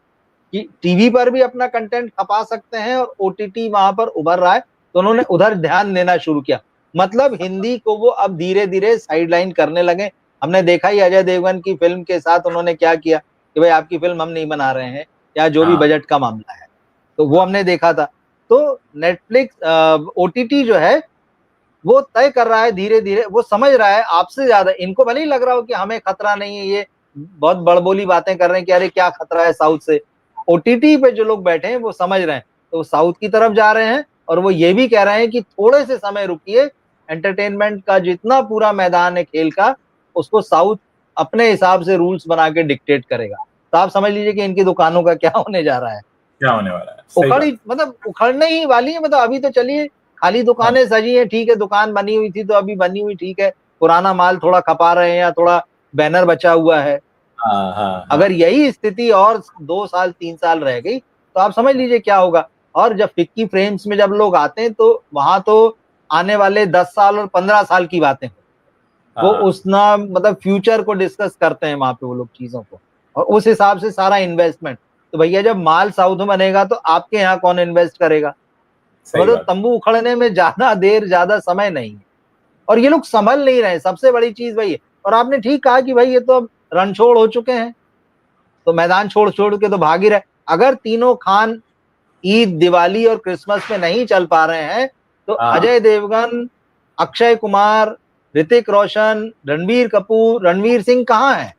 कि टीवी पर भी अपना कंटेंट खपा सकते हैं और ओटीटी वहां पर उभर रहा है, तो उन्होंने उधर ध्यान देना शुरू किया। मतलब हिंदी को वो अब धीरे धीरे साइडलाइन करने लगे। हमने देखा ही अजय देवगन की फिल्म के साथ उन्होंने क्या किया कि भाई आपकी फिल्म हम नहीं बना रहे हैं, या जो भी हाँ बजट का मामला है, तो वो हाँ हमने देखा था। तो नेटफ्लिक्स ओटीटी जो है वो तय कर रहा है धीरे धीरे, वो समझ रहा है आपसे ज्यादा। इनको भले ही लग रहा हो कि हमें खतरा नहीं है, ये बहुत बड़बोली बातें कर रहे हैं कि अरे क्या खतरा है साउथ से, ओटीटी पे जो लोग बैठे हैं वो समझ रहे हैं, तो वो साउथ की तरफ जा रहे हैं। और वो ये भी कह रहे हैं कि थोड़े से समय रुकिए, एंटरटेनमेंट का जितना पूरा मैदान है खेल का, उसको साउथ अपने हिसाब से रूल्स बना के डिक्टेट करेगा। तो आप समझ लीजिए कि इनकी दुकानों का क्या होने जा रहा है। क्या होने वाला है, सही बात। मतलब उखड़ने ही वाली है। मतलब अभी तो चलिए खाली हाँ दुकानें सजी हैं, ठीक है, दुकान बनी हुई थी तो अभी बनी हुई ठीक है, पुराना माल थोड़ा खपा रहे हैं या थोड़ा बैनर बचा हुआ है। हाँ हाँ अगर हाँ यही स्थिति और 2 साल 3 साल रह गई तो आप समझ लीजिए क्या होगा। और जब फिक्की फ्रेम्स में जब लोग आते हैं तो वहां तो आने वाले 10 साल और 15 साल की बातें, वो हाँ उस ना मतलब फ्यूचर को डिस्कस करते हैं वहां पे वो लोग चीजों को, और उस हिसाब से सारा इन्वेस्टमेंट। तो भैया जब माल साउथ में बनेगा तो आपके यहाँ कौन इन्वेस्ट करेगा? सही मतलब बात। तंबू उखड़ने में ज्यादा देर ज्यादा समय नहीं है, और ये लोग संभल नहीं रहे, सबसे बड़ी चीज वही है। और आपने ठीक कहा कि भाई ये तो अब रणछोड़ हो चुके हैं, तो मैदान छोड़ छोड़ के तो भाग ही रहे। अगर तीनों खान ईद दिवाली और क्रिसमस में नहीं चल पा रहे हैं तो हाँ अजय देवगन, अक्षय कुमार, ऋतिक रोशन, रणबीर कपूर, रणवीर सिंह कहाँ है?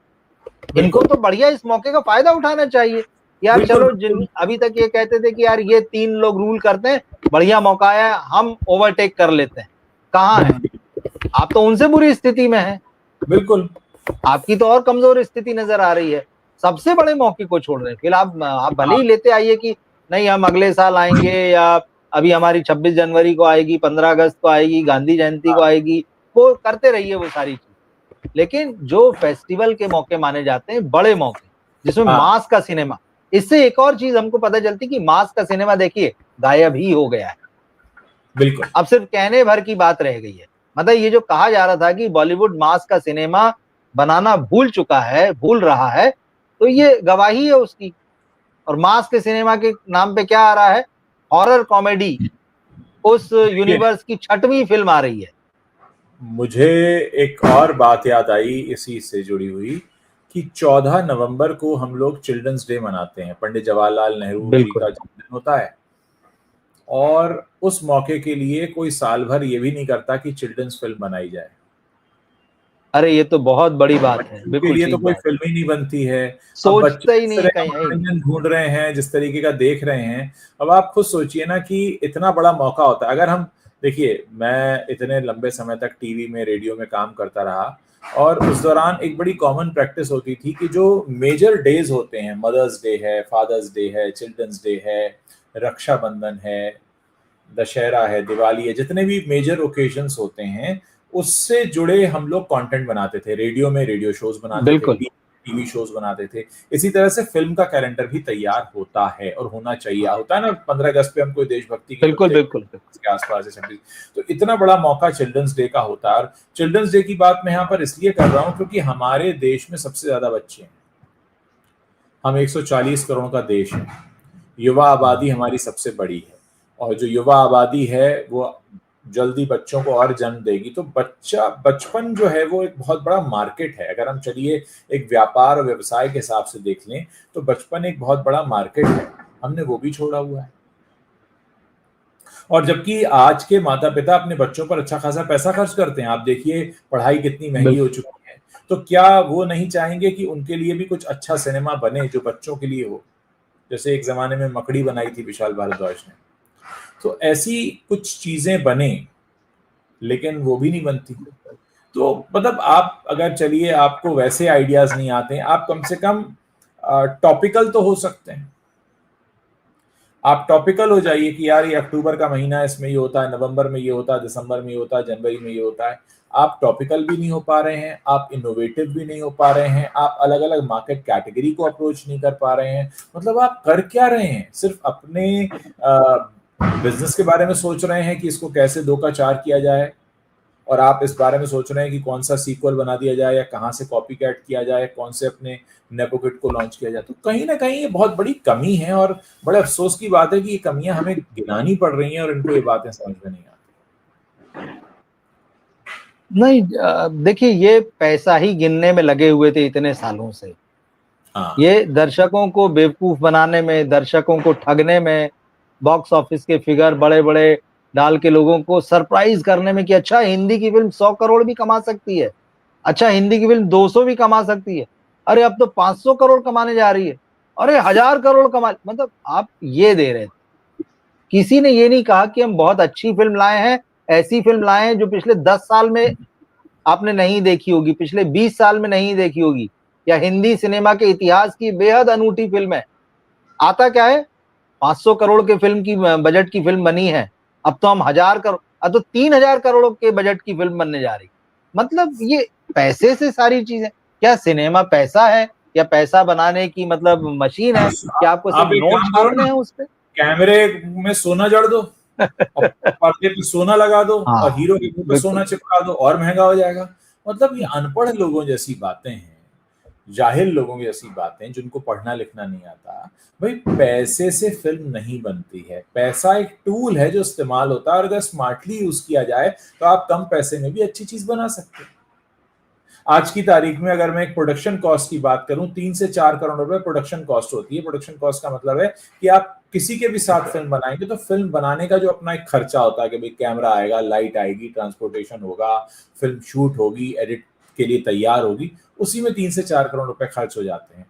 इनको तो बढ़िया इस मौके का फायदा उठाना चाहिए यार। चलो, जिन अभी तक ये कहते थे कि यार ये 3 लोग रूल करते हैं, बढ़िया मौका है, हम ओवरटेक कर लेते हैं, कहाँ है? आप तो उनसे बुरी स्थिति में हैं। बिल्कुल, आपकी तो और कमजोर स्थिति नजर आ रही है, सबसे बड़े मौके को छोड़ रहे हैं। फिर आप भले ही लेते आइए कि नहीं हम अगले साल आएंगे, या अभी हमारी 26 जनवरी को आएगी, 15 अगस्त को आएगी, गांधी जयंती को आएगी, वो करते रहिए वो सारी चीज। लेकिन जो फेस्टिवल के मौके माने जाते हैं, बड़े मौके जिसमें मास का सिनेमा, इससे एक और चीज हमको पता चलती कि मास का सिनेमा देखिए गायब ही हो गया है। बिल्कुल, अब सिर्फ कहने भर की बात रह गई है। मतलब ये जो कहा जा रहा था कि बॉलीवुड मास का सिनेमा बनाना भूल चुका है, भूल रहा है, तो ये गवाही है उसकी। और मास के सिनेमा के नाम पे क्या आ रहा है? Horror comedy. उस यूनिवर्स की 6वीं फिल्म आ रही है। मुझे एक और बात याद आई इसी से जुड़ी हुई कि 14 नवंबर को हम लोग चिल्ड्रंस डे मनाते हैं, पंडित जवाहरलाल नेहरू जी का जन्मदिन होता है, और उस मौके के लिए कोई साल भर ये भी नहीं करता कि चिल्ड्रंस फिल्म बनाई जाए। अरे ये तो बहुत बड़ी बात है, के बिल्कुल लिए तो ठीक कोई बात। फिल्म ही नहीं बनती है। अब बच्चे सोचते ही जिस नहीं तरह का कहीं है। मनोरंजन ढूंढ रहे हैं, जिस तरीके का देख रहे हैं, अब आप खुद सोचिए ना कि इतना बड़ा मौका होता है। अगर हम देखिए, मैं इतने लंबे समय तक टीवी में, रेडियो में काम करता रहा, और उस दौरान एक बड़ी कॉमन प्रैक्टिस होती थी कि जो मेजर डेज होते हैं, मदर्स डे है, फादर्स डे है, चिल्ड्रंस डे है, रक्षाबंधन है, दशहरा है, दिवाली है, जितने भी मेजर ओकेजन्स होते हैं, उससे जुड़े हम लोग कंटेंट बनाते थे। रेडियो में रेडियो शोज बनाते थे, टीवी शोज बनाते थे। इसी तरह से फिल्म का कैलेंडर भी तैयार होता है और होना चाहिए। होता है ना, 15 अगस्त पे हम कोई देशभक्ति की बिल्कुल बिल्कुल के आसपास है 26, तो इतना बड़ा मौका चिल्ड्रंस डे का होता है। और चिल्ड्रंस डे की बात मैं यहाँ पर इसलिए कर रहा हूँ क्योंकि हमारे देश में सबसे ज्यादा बच्चे हैं। हम 140 करोड़ का देश है, युवा आबादी हमारी सबसे बड़ी है, और जो युवा आबादी है वो जल्दी बच्चों को और जन्म देगी। तो बचपन जो है वो एक बहुत बड़ा मार्केट है। अगर हम चलिए एक व्यापार और व्यवसाय के हिसाब से देख लें तो बचपन एक बहुत बड़ा मार्केट है, हमने वो भी छोड़ा हुआ है। और जबकि आज के माता पिता अपने बच्चों पर अच्छा खासा पैसा खर्च करते हैं, आप देखिए पढ़ाई कितनी महंगी हो चुकी है, तो क्या वो नहीं चाहेंगे कि उनके लिए भी कुछ अच्छा सिनेमा बने जो बच्चों के लिए हो? जैसे एक जमाने में मकड़ी बनाई थी विशाल भारद्वाज ने, तो ऐसी कुछ चीजें बने, लेकिन वो भी नहीं बनती। तो मतलब आप अगर चलिए आपको वैसे आइडियाज नहीं आते हैं, आप कम से कम टॉपिकल तो हो सकते हैं। आप टॉपिकल हो जाइए कि यार ये अक्टूबर का महीना है, इसमें ये होता है, नवंबर में ये होता है, दिसंबर में ये होता है, जनवरी में ये होता है। आप टॉपिकल भी नहीं हो पा रहे हैं, आप इनोवेटिव भी नहीं हो पा रहे हैं, आप अलग अलग मार्केट कैटेगरी को अप्रोच नहीं कर पा रहे हैं। मतलब आप कर क्या रहे हैं? सिर्फ अपने बिजनेस के बारे में सोच रहे हैं कि इसको कैसे 2 का 4 किया जाए, और आप इस बारे में सोच रहे हैं कि कौन सा सीक्वल बना दिया जाए, या कहाँ से कॉपी कैट किया जाए, कौन से अपने नेपोकिट को लॉन्च किया जाए। तो कहीं ना कहीं ये बहुत बड़ी कमी है, और बड़े अफसोस की बात है कि ये कमियां हमें गिनानी पड़ रही हैं और इनको ये बातें समझ में नहीं आती। नहीं, देखिए ये पैसा ही गिनने में लगे हुए थे इतने सालों से। ये दर्शकों को बेवकूफ बनाने में, दर्शकों को ठगने में, बॉक्स ऑफिस के फिगर बड़े बड़े डाल के लोगों को सरप्राइज करने में कि अच्छा हिंदी की फिल्म 100 करोड़ भी कमा सकती है, अच्छा हिंदी की फिल्म 200 भी कमा सकती है, अरे अब तो 500 करोड़ कमाने जा रही है, अरे 1000 करोड़ कमा। मतलब आप ये दे रहे थे। किसी ने ये नहीं कहा कि हम बहुत अच्छी फिल्म लाए हैं, ऐसी फिल्म लाए हैं जो पिछले 10 साल में आपने नहीं देखी होगी, पिछले 20 साल में नहीं देखी होगी, या हिंदी सिनेमा के इतिहास की बेहद अनूठी फिल्म है। आता क्या है, 500 करोड़ के फिल्म की बजट की फिल्म बनी है, अब तो हम 1000 करोड़, अब तो 3000 करोड़ के बजट की फिल्म बनने जा रही। मतलब ये पैसे से सारी चीजें, क्या सिनेमा पैसा है या पैसा बनाने की मतलब मशीन है? क्या आपको सिर्फ नोट छापने हैं उस पे? कैमरे में सोना जड़ दो और पर्दे पे सोना लगा दो और हीरो के मुंह पे सोना चिपका दो और महंगा हो जाएगा। मतलब ये अनपढ़ लोगों जैसी बातें हैं, जाहिल लोगों जैसी बातें, जिनको पढ़ना लिखना नहीं आता। भाई पैसे से फिल्म नहीं बनती है, पैसा एक टूल है जो इस्तेमाल होता है, और अगर स्मार्टली यूज किया जाए तो आप कम पैसे में भी अच्छी चीज बना सकते हैं। आज की तारीख में अगर मैं एक प्रोडक्शन कॉस्ट की बात करूं, 3 से 4 करोड़ रुपए प्रोडक्शन कॉस्ट होती है। प्रोडक्शन कॉस्ट का मतलब है कि आप किसी के भी साथ फिल्म बनाएंगे तो फिल्म बनाने का जो अपना एक खर्चा होता है कि भाई कैमरा आएगा, लाइट आएगी, ट्रांसपोर्टेशन होगा, फिल्म शूट होगी, एडिट के लिए तैयार होगी, उसी में 3 से 4 करोड़ रुपए खर्च हो जाते हैं।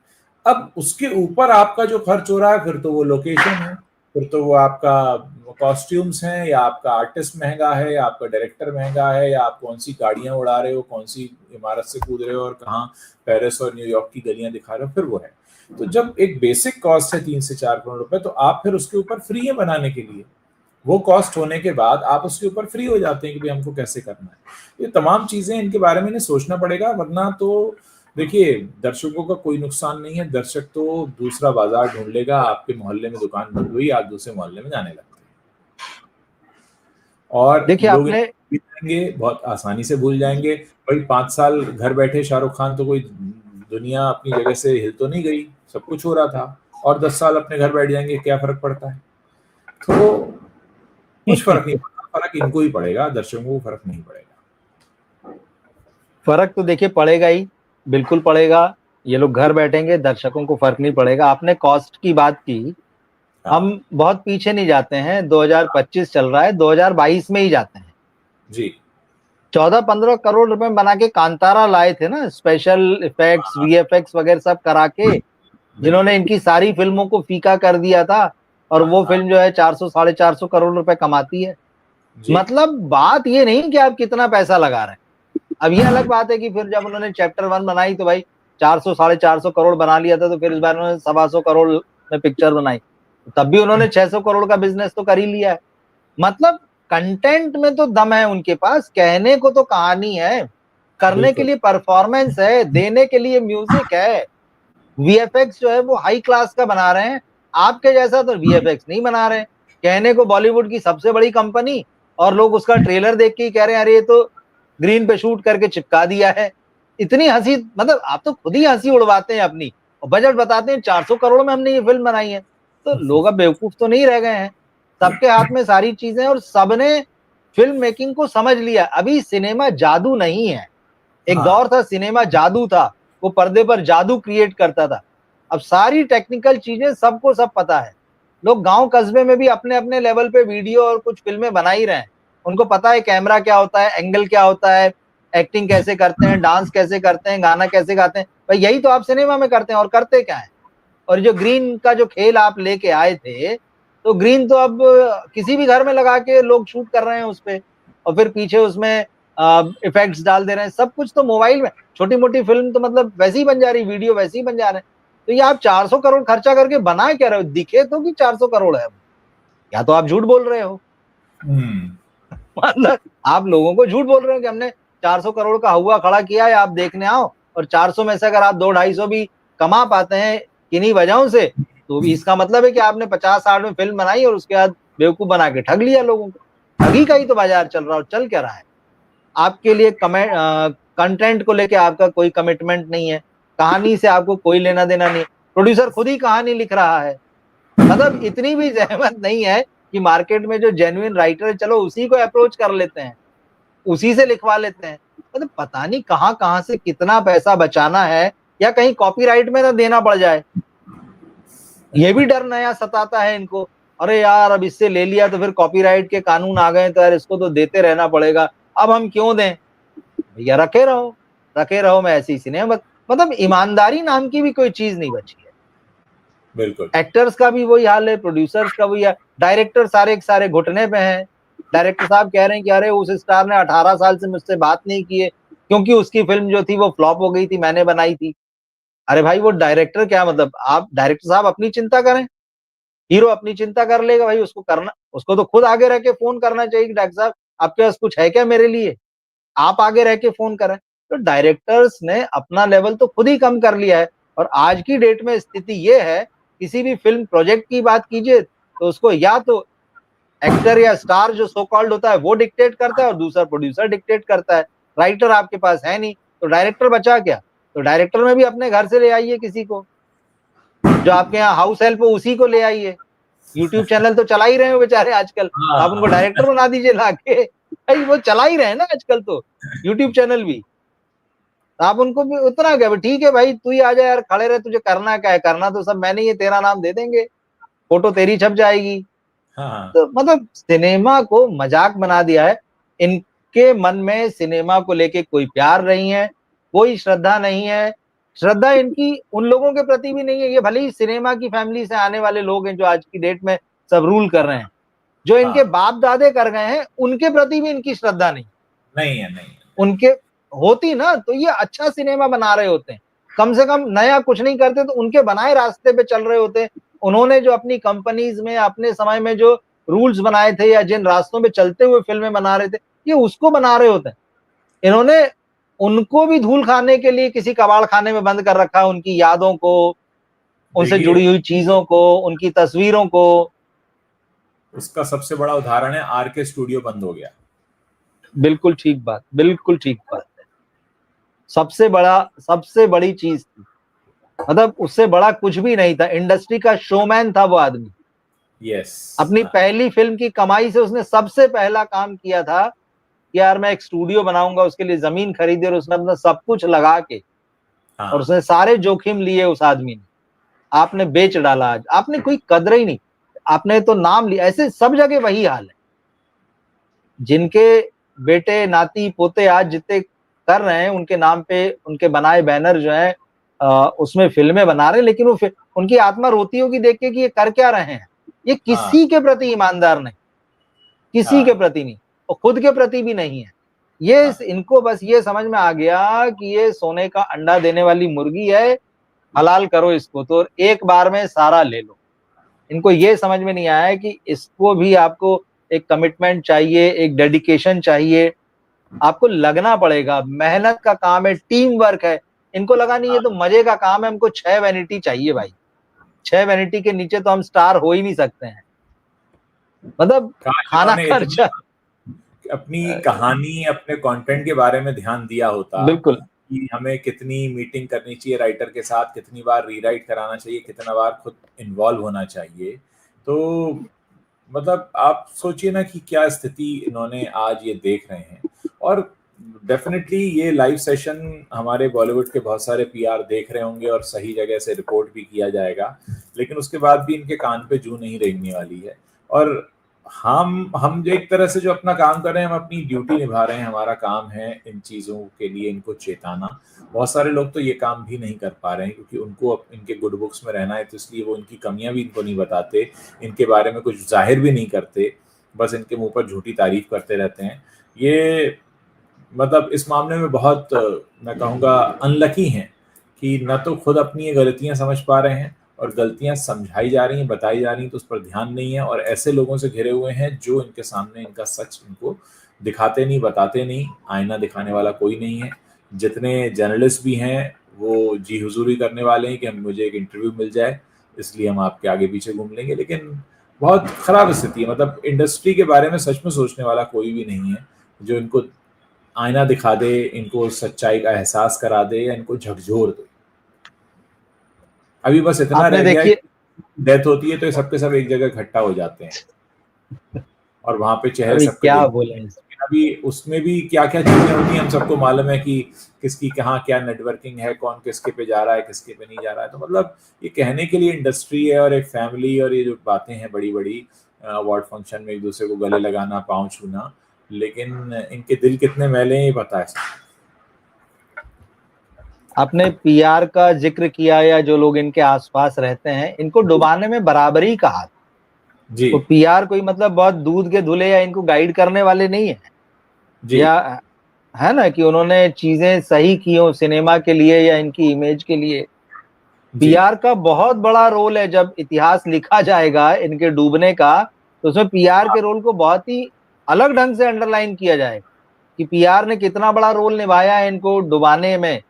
अब उसके ऊपर आपका जो खर्च हो रहा है, फिर तो वो लोकेशन है, फिर तो वो आपका कॉस्ट्यूम्स हैं, या आपका आर्टिस्ट महंगा है, या आपका डायरेक्टर महंगा है, या आप कौन सी गाड़ियां उड़ा रहे हो, कौन सी इमारत से कूद रहे हो, और कहाँ पेरिस और न्यूयॉर्क की गलियां दिखा रहे हो, फिर वो है। तो जब एक बेसिक कॉस्ट है 3 से 4 करोड़ रुपए, तो आप फिर उसके ऊपर फ्री है बनाने के लिए। वो कॉस्ट होने के बाद आप उसके ऊपर फ्री हो जाते हैं कि भाई हमको कैसे करना है। ये तमाम चीजें, इनके बारे में इन्हें सोचना पड़ेगा, वरना तो देखिए दर्शकों का कोई नुकसान नहीं है। दर्शक तो दूसरा बाजार ढूंढ लेगा, आपके मोहल्ले में दुकान बंद हुई, आप दूसरे मोहल्ले में जाने लगते हैं, और देखिए लोग आपने जाएंगे, बहुत आसानी से भूल जाएंगे। भाई 5 साल घर बैठे शाहरुख खान तो कोई दुनिया अपनी जगह से हिल तो नहीं गई, सब कुछ हो रहा था, और 10 साल अपने घर बैठ जाएंगे, क्या फर्क पड़ता है? तो कुछ फर्क नहीं पड़ता, फर्क इनको ही पड़ेगा, दर्शकों को फर्क नहीं पड़ेगा। फर्क तो देखिए पड़ेगा ही, बिल्कुल पड़ेगा। ये लोग घर बैठेंगे, दर्शकों को फर्क नहीं पड़ेगा। आपने कॉस्ट की बात की, हम बहुत पीछे नहीं जाते हैं, 2025 चल रहा है, 2022 में ही जाते हैं जी। 14-15 करोड़ रुपए बना के कांतारा लाए थे ना, स्पेशल इफेक्ट्स वीएफएक्स वगैरह सब करा के, जिन्होंने इनकी सारी फिल्मों को फीका कर दिया था। और वो फिल्म जो है 400-450 करोड़ रुपए कमाती है। मतलब बात ये नहीं कि आप कितना पैसा लगा रहे हैं। अब ये अलग बात है कि फिर जब उन्होंने चैप्टर 1 बनाई तो भाई 400-450 करोड़ बना लिया था, तो फिर इस बार उन्होंने 125 करोड़ में पिक्चर बनाई, तब भी उन्होंने 600 करोड़ का बिजनेस तो कर ही लिया है। मतलब कंटेंट में तो दम है उनके पास, कहने को तो कहानी है, करने के लिए परफॉर्मेंस है, देने के लिए म्यूजिक है, वीएफएक्स जो है वो हाई क्लास का बना रहे हैं। आपके जैसा तो वीएफएक्स नहीं बना रहे हैं। कहने को बॉलीवुड की सबसे बड़ी कंपनी, और लोग उसका ट्रेलर देख के ही कह रहे हैं अरे ये तो ग्रीन पे शूट करके चिपका दिया है। इतनी हंसी, मतलब आप तो खुद ही हंसी उड़वाते हैं अपनी, और बजट बताते हैं 400 करोड़ में हमने ये फिल्म बनाई है। तो लोग अब बेवकूफ तो नहीं रह गए हैं, सबके हाथ में सारी चीजें, और सबने फिल्म मेकिंग को समझ लिया। अभी सिनेमा जादू नहीं है, एक दौर था सिनेमा जादू था, वो पर्दे पर जादू क्रिएट करता था। अब सारी टेक्निकल चीजें सबको सब पता है। लोग गांव कस्बे में भी अपने अपने लेवल पे वीडियो और कुछ फिल्में बना ही रहे हैं। उनको पता है कैमरा क्या होता है, एंगल क्या होता है, एक्टिंग कैसे करते हैं, डांस कैसे करते हैं, गाना कैसे गाते हैं। भाई यही तो आप सिनेमा में करते हैं, और करते क्या है। और जो ग्रीन का जो खेल आप लेके आए थे, तो ग्रीन तो अब किसी भी घर में लगा के लोग शूट कर रहे हैं उस पे, और फिर पीछे उसमें इफेक्ट्स डाल दे रहे हैं। सब कुछ तो मोबाइल में, छोटी मोटी फिल्म तो मतलब वैसी ही बन जा रही, वीडियो वैसे ही बन जा रहे हैं। तो ये आप 400 करोड़ खर्चा करके बना क्या रहे हो? दिखे तो कि 400 करोड़ है, या तो आप झूठ बोल रहे हो। मतलब आप लोगों को झूठ बोल रहे हो कि हमने 400 करोड़ का हुआ खड़ा किया है, आप देखने आओ। और 400 में से अगर आप 200-250 भी कमा पाते हैं किन्हीं वजहों से, तो भी इसका मतलब है कि आपने 50-60 में फिल्म बनाई और उसके बाद बेवकूफ बना के ठग लिया लोगों को। ठगी का ही तो बाजार चल रहा हो, चल क्या रहा है। आपके लिए कंटेंट को लेके आपका कोई कमिटमेंट नहीं है, कहानी से आपको कोई लेना देना नहीं। प्रोड्यूसर खुद ही कहानी लिख रहा है, मतलब इतनी भी जहमत नहीं है कि मार्केट में जो जेन्युइन राइटर है चलो उसी को अप्रोच कर लेते हैं, उसी से लिखवा लेते हैं। मतलब पता नहीं कहां कहां से कितना पैसा बचाना है, या कहीं कॉपीराइट में ना देना पड़ जाए, ये भी डर नया सताता है इनको। अरे यार अब इससे ले लिया तो फिर कॉपीराइट के कानून आ गए, तो यार इसको तो देते रहना पड़ेगा, अब हम क्यों दें। भैया रखे रहो, रखे रहो। मैं ऐसी सिनेमा, मतलब ईमानदारी नाम की भी कोई चीज नहीं बची है। बिल्कुल। एक्टर्स का भी वही हाल है, प्रोड्यूसर्स का वही है, डायरेक्टर सारे के सारे घुटने पे हैं। डायरेक्टर साहब कह रहे हैं कि अरे उस स्टार ने 18 साल से मुझसे बात नहीं की है, क्योंकि उसकी फिल्म जो थी वो फ्लॉप हो गई थी, मैंने बनाई थी। अरे भाई वो डायरेक्टर क्या, मतलब आप डायरेक्टर साहब अपनी चिंता करें, हीरो अपनी चिंता कर लेगा भाई। उसको करना, उसको तो खुद आगे रह के फोन करना चाहिए कि डॉक्टर साहब आपके पास कुछ है क्या मेरे लिए, आप आगे रह के फोन करें। तो डायरेक्टर्स ने अपना लेवल तो खुद ही कम कर लिया है। और आज की डेट में स्थिति ये है, किसी भी फिल्म प्रोजेक्ट की बात कीजिए तो उसको या तो एक्टर या स्टार जो सो कॉल्ड होता है वो डिक्टेट करता है, और दूसरा प्रोड्यूसर डिक्टेट करता है। राइटर आपके पास है नहीं, तो डायरेक्टर बचा क्या? तो डायरेक्टर में भी अपने घर से ले आइए किसी को, जो आपके यहाँ हाउस हेल्प हो उसी को ले आइए। यूट्यूब चैनल तो चला ही रहे हो बेचारे आजकल, आप उनको डायरेक्टर बना दीजिए लाके, भाई वो चला ही रहे हैं ना आजकल तो यूट्यूब चैनल भी। आप उनको भी उतना क्या, ठीक है भाई तू ही आ जा यार, खड़े रहे, तुझे करना क्या है, करना तो सब मैंने ही, तेरा नाम दे देंगे, फोटो तेरी छप जाएगी। तो मतलब सिनेमा को मजाक बना दिया है। इनके मन में सिनेमा को लेके कोई प्यार नहीं है, कोई श्रद्धा नहीं है। श्रद्धा इनकी उन लोगों के प्रति भी नहीं है, ये भले ही सिनेमा की फैमिली से आने वाले लोग हैं जो आज की डेट में सब रूल कर रहे हैं, जो इनके बाप दादे कर गए हैं उनके प्रति भी इनकी श्रद्धा नहीं नहीं। उनके होती ना तो ये अच्छा सिनेमा बना रहे होते हैं, कम से कम नया कुछ नहीं करते तो उनके बनाए रास्ते पे चल रहे होते। उन्होंने जो अपनी कंपनीज में अपने समय में जो रूल्स बनाए थे या जिन रास्तों पे चलते हुए फिल्में बना रहे थे, ये उसको बना रहे होते हैं। इन्होंने उनको भी धूल खाने के लिए किसी कबाड़ खाने में बंद कर रखा है, उनकी यादों को, उनसे जुड़ी हुई चीजों को, उनकी तस्वीरों को। उसका सबसे बड़ा उदाहरण है आरके स्टूडियो बंद हो गया। बिल्कुल ठीक बात, बिल्कुल ठीक बात है। सबसे बड़ी चीज थी, मतलब उससे बड़ा कुछ भी नहीं था। इंडस्ट्री का शोमैन था वो आदमी। यस। अपनी पहली फिल्म की कमाई से उसने सबसे पहला काम किया था कि यार मैं एक स्टूडियो बनाऊंगा, उसके लिए जमीन खरीदी और उसने अपना सब कुछ लगा के और उसने सारे जोखिम लिए उस आदमी ने। आपने बेच डाला, आज आपने कोई कदर ही नहीं, आपने तो नाम लिया। ऐसे सब जगह वही हाल है। जिनके बेटे नाती पोते आज जितने कर रहे हैं उनके नाम पे उनके बनाए बैनर जो है उसमें फिल्में बना रहे हैं, लेकिन वो उनकी आत्मा रोती होगी देख के कि ये कर क्या रहे हैं। ये किसी के प्रति ईमानदार नहीं, किसी के प्रति नहीं, और खुद के प्रति भी नहीं है। ये इनको बस ये समझ में आ गया कि ये सोने का अंडा देने वाली मुर्गी है, हलाल करो इसको तो एक बार में सारा ले लो। इनको ये समझ में नहीं आया कि इसको भी आपको एक कमिटमेंट चाहिए, एक डेडिकेशन चाहिए, आपको लगना पड़ेगा। मेहनत का काम है, टीम वर्क है। इनको लगा नहीं ये तो मजे का काम है, हमको 6 वैनिटी चाहिए भाई। 6 वैनिटी के नीचे तो हम स्टार हो ही नहीं सकते हैं। मतलब खाना खर्चा, अपनी कहानी, अपने कंटेंट के बारे में ध्यान दिया होता, बिल्कुल, कि हमें कितनी मीटिंग करनी चाहिए राइटर के साथ, कितनी बार रीराइट कराना चाहिए, कितना बार खुद इन्वॉल्व होना चाहिए, तो मतलब आप सोचिए ना कि क्या स्थिति इन्होंने आज ये देख रहे हैं। और डेफिनेटली ये लाइव सेशन हमारे बॉलीवुड के बहुत सारे पीआर देख रहे होंगे और सही जगह से रिपोर्ट भी किया जाएगा, लेकिन उसके बाद भी इनके कान पे जू नहीं रेंगने वाली है। और हम जो एक तरह से जो अपना काम कर रहे हैं, हम अपनी ड्यूटी निभा रहे हैं, हमारा काम है इन चीज़ों के लिए इनको चेताना। बहुत सारे लोग तो ये काम भी नहीं कर पा रहे हैं क्योंकि उनको इनके गुड बुक्स में रहना है, तो इसलिए वो इनकी कमियां भी इनको नहीं बताते, इनके बारे में कुछ जाहिर भी नहीं करते, बस इनके मुंह पर झूठी तारीफ करते रहते हैं। ये मतलब इस मामले में बहुत मैं कहूँगा अनलकी हैं कि न तो खुद अपनी ये गलतियां समझ पा रहे हैं, और गलतियां समझाई जा रही हैं, बताई जा रही हैं तो उस पर ध्यान नहीं है, और ऐसे लोगों से घिरे हुए हैं जो इनके सामने इनका सच इनको दिखाते नहीं, बताते नहीं। आईना दिखाने वाला कोई नहीं है। जितने जर्नलिस्ट भी हैं वो जी हुजूरी करने वाले हैं कि हम मुझे एक इंटरव्यू मिल जाए इसलिए हम आपके आगे पीछे घूम लेंगे, लेकिन बहुत खराब स्थिति है। मतलब इंडस्ट्री के बारे में सच में सोचने वाला कोई भी नहीं है जो इनको आईना दिखा दे, इनको सच्चाई का एहसास करा दे या इनको झकझोर दे। अभी बस इतना रह गया, डेथ होती है तो ये सबके सब एक जगह इकट्ठा हो जाते हैं और वहां पे चेहरे सबके क्या बोले। अभी उसमें भी क्या क्या चीजें होती हैं हम सबको मालूम है कि किसकी कहाँ क्या नेटवर्किंग है, कौन किसके पे जा रहा है, किसके पे नहीं जा रहा है। तो मतलब ये कहने के लिए इंडस्ट्री है और एक फैमिली, और ये जो बातें हैं बड़ी बड़ी अवार्ड फंक्शन में एक दूसरे को गले लगाना, पाँव छूना, लेकिन इनके दिल कितने मैले हैं ये पता है। आपने पीआर का जिक्र किया, या जो लोग इनके आसपास रहते हैं इनको डुबाने में बराबरी का हाथ जी। तो पीआर कोई मतलब बहुत दूध के धुले या इनको गाइड करने वाले नहीं है जी। या है ना कि उन्होंने चीजें सही की हो सिनेमा के लिए या इनकी इमेज के लिए। पीआर का बहुत बड़ा रोल है। जब इतिहास लिखा जाएगा इनके डूबने का तो उसमें पीआर के रोल को बहुत ही अलग ढंग से अंडरलाइन किया जाएगा कि पीआर ने कितना बड़ा रोल निभाया है इनको डुबाने में।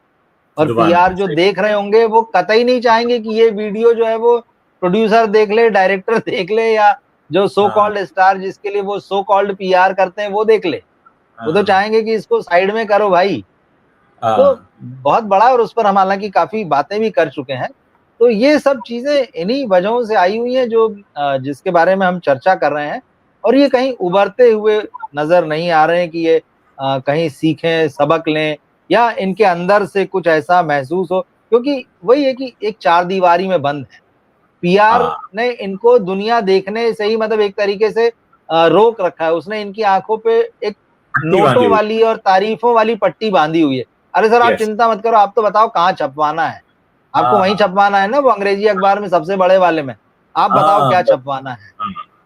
और पीआर जो देख रहे होंगे वो कतई नहीं चाहेंगे कि ये वीडियो जो है वो प्रोड्यूसर देख ले, डायरेक्टर देख ले, या जो सो कॉल्ड स्टार जिसके लिए वो सो कॉल्ड पीआर करते हैं वो देख ले। वो तो चाहेंगे कि इसको साइड में करो भाई। तो बहुत बड़ा, और उस पर हम हालांकि काफी बातें भी कर चुके हैं। तो ये सब चीजें इन्हीं वजहों से आई हुई हैं जो जिसके बारे में हम चर्चा कर रहे हैं, और ये कहीं उभरते हुए नजर नहीं आ रहे हैं कि ये कहीं सीखें, सबक लें, या इनके अंदर से कुछ ऐसा महसूस हो। क्योंकि वही है कि एक चार दीवारी में बंद है। पीआर ने इनको दुनिया देखने से ही मतलब एक तरीके से रोक रखा है। उसने इनकी आंखों पे एक नोटों वाली और तारीफों वाली पट्टी बांधी हुई है अरे सर आप Yes. चिंता मत करो, आप तो बताओ कहाँ छपवाना है, आपको वहीं छपवाना है ना, वो अंग्रेजी अखबार में सबसे बड़े वाले में, आप बताओ क्या छपवाना है,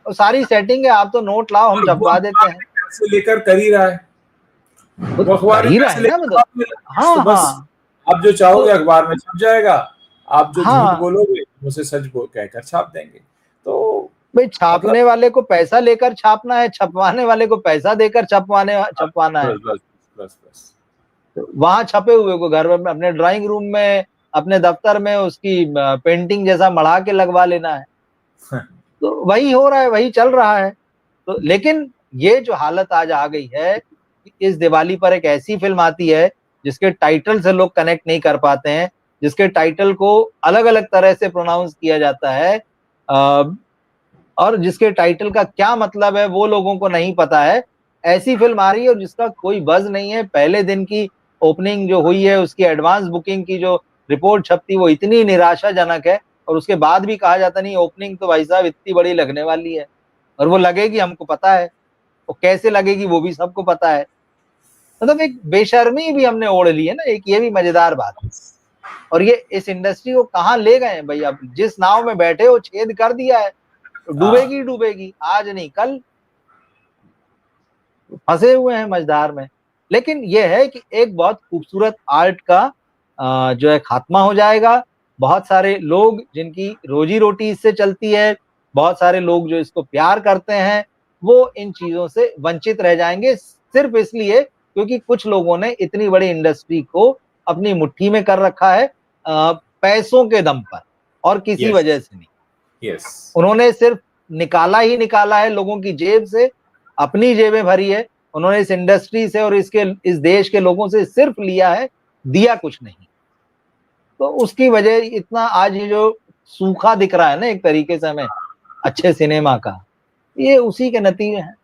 और सारी सेटिंग है, आप तो नोट लाओ, हम छपवा देते हैं। पैसे लेकर कर ही रहा है, वो कर अखबार में ही रहा पैसे है ना, लेकर मतलब तो हाँ बस हाँ आप जो चाहोगे तो अखबार में छप जाएगा, आप जो झूठ हाँ बोलोगे उसे सच कहकर छाप देंगे। तो भाई, मतलब छापने वाले को पैसा लेकर छापना है, छपवाने वाले को पैसा देकर छपवाना है। बस बस बस बस तो वहां छपे हुए को घर में अपने ड्राइंग रूम में, अपने दफ्तर में उसकी पेंटिंग जैसा मढ़ा के लगवा लेना है। तो वही हो रहा है, वही चल रहा है। तो लेकिन ये जो हालत आज आ गई है कि इस दिवाली पर एक ऐसी फिल्म आती है जिसके टाइटल से लोग कनेक्ट नहीं कर पाते हैं, जिसके टाइटल को अलग अलग तरह से प्रोनाउंस किया जाता है, और जिसके टाइटल का क्या मतलब है वो लोगों को नहीं पता है। ऐसी फिल्म आ रही है और जिसका कोई बज नहीं है। पहले दिन की ओपनिंग जो हुई है, उसकी एडवांस बुकिंग की जो रिपोर्ट छपती वो इतनी निराशाजनक है, और उसके बाद भी कहा जाता नहीं ओपनिंग तो भाई साहब इतनी बड़ी लगने वाली है, और वो लगेगी हमको पता है, वो कैसे लगेगी वो भी सबको पता है। मतलब एक बेशर्मी भी हमने ओढ़ ली है ना, एक ये भी मजेदार बात है। और ये इस इंडस्ट्री को कहाँ ले गए हैं भाई, अब जिस नाव में बैठे हो छेद कर दिया है, तो डूबेगी डूबेगी, आज नहीं कल, फंसे हुए हैं मझधार में। लेकिन यह है कि एक बहुत खूबसूरत आर्ट का जो है खात्मा हो जाएगा। बहुत सारे लोग जिनकी रोजी रोटी इससे चलती है, बहुत सारे लोग जो इसको प्यार करते हैं, वो इन चीजों से वंचित रह जाएंगे, सिर्फ इसलिए क्योंकि कुछ लोगों ने इतनी बड़ी इंडस्ट्री को अपनी मुट्ठी में कर रखा है, पैसों के दम पर, और किसी यस वजह से नहीं। यस उन्होंने सिर्फ निकाला ही निकाला है लोगों की जेब से, अपनी जेबें भरी है। उन्होंने इस इंडस्ट्री से और इस देश के लोगों से सिर्फ लिया है, दिया कुछ नहीं। तो उसकी वजह इतना आज ये जो सूखा दिख रहा है ना एक तरीके से हमें अच्छे सिनेमा का, ये उसी के नतीजे हैं।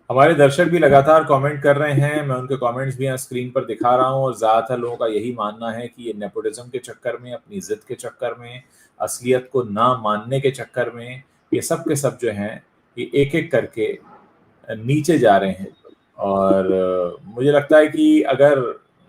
हमारे दर्शक भी लगातार कमेंट कर रहे हैं, मैं उनके कमेंट्स भी यहाँ स्क्रीन पर दिखा रहा हूँ, और ज़्यादातर लोगों का यही मानना है कि ये नेपोटिज्म के चक्कर में, अपनी जिद के चक्कर में, असलियत को ना मानने के चक्कर में, ये सब के सब जो हैं ये एक एक करके नीचे जा रहे हैं। और मुझे लगता है कि अगर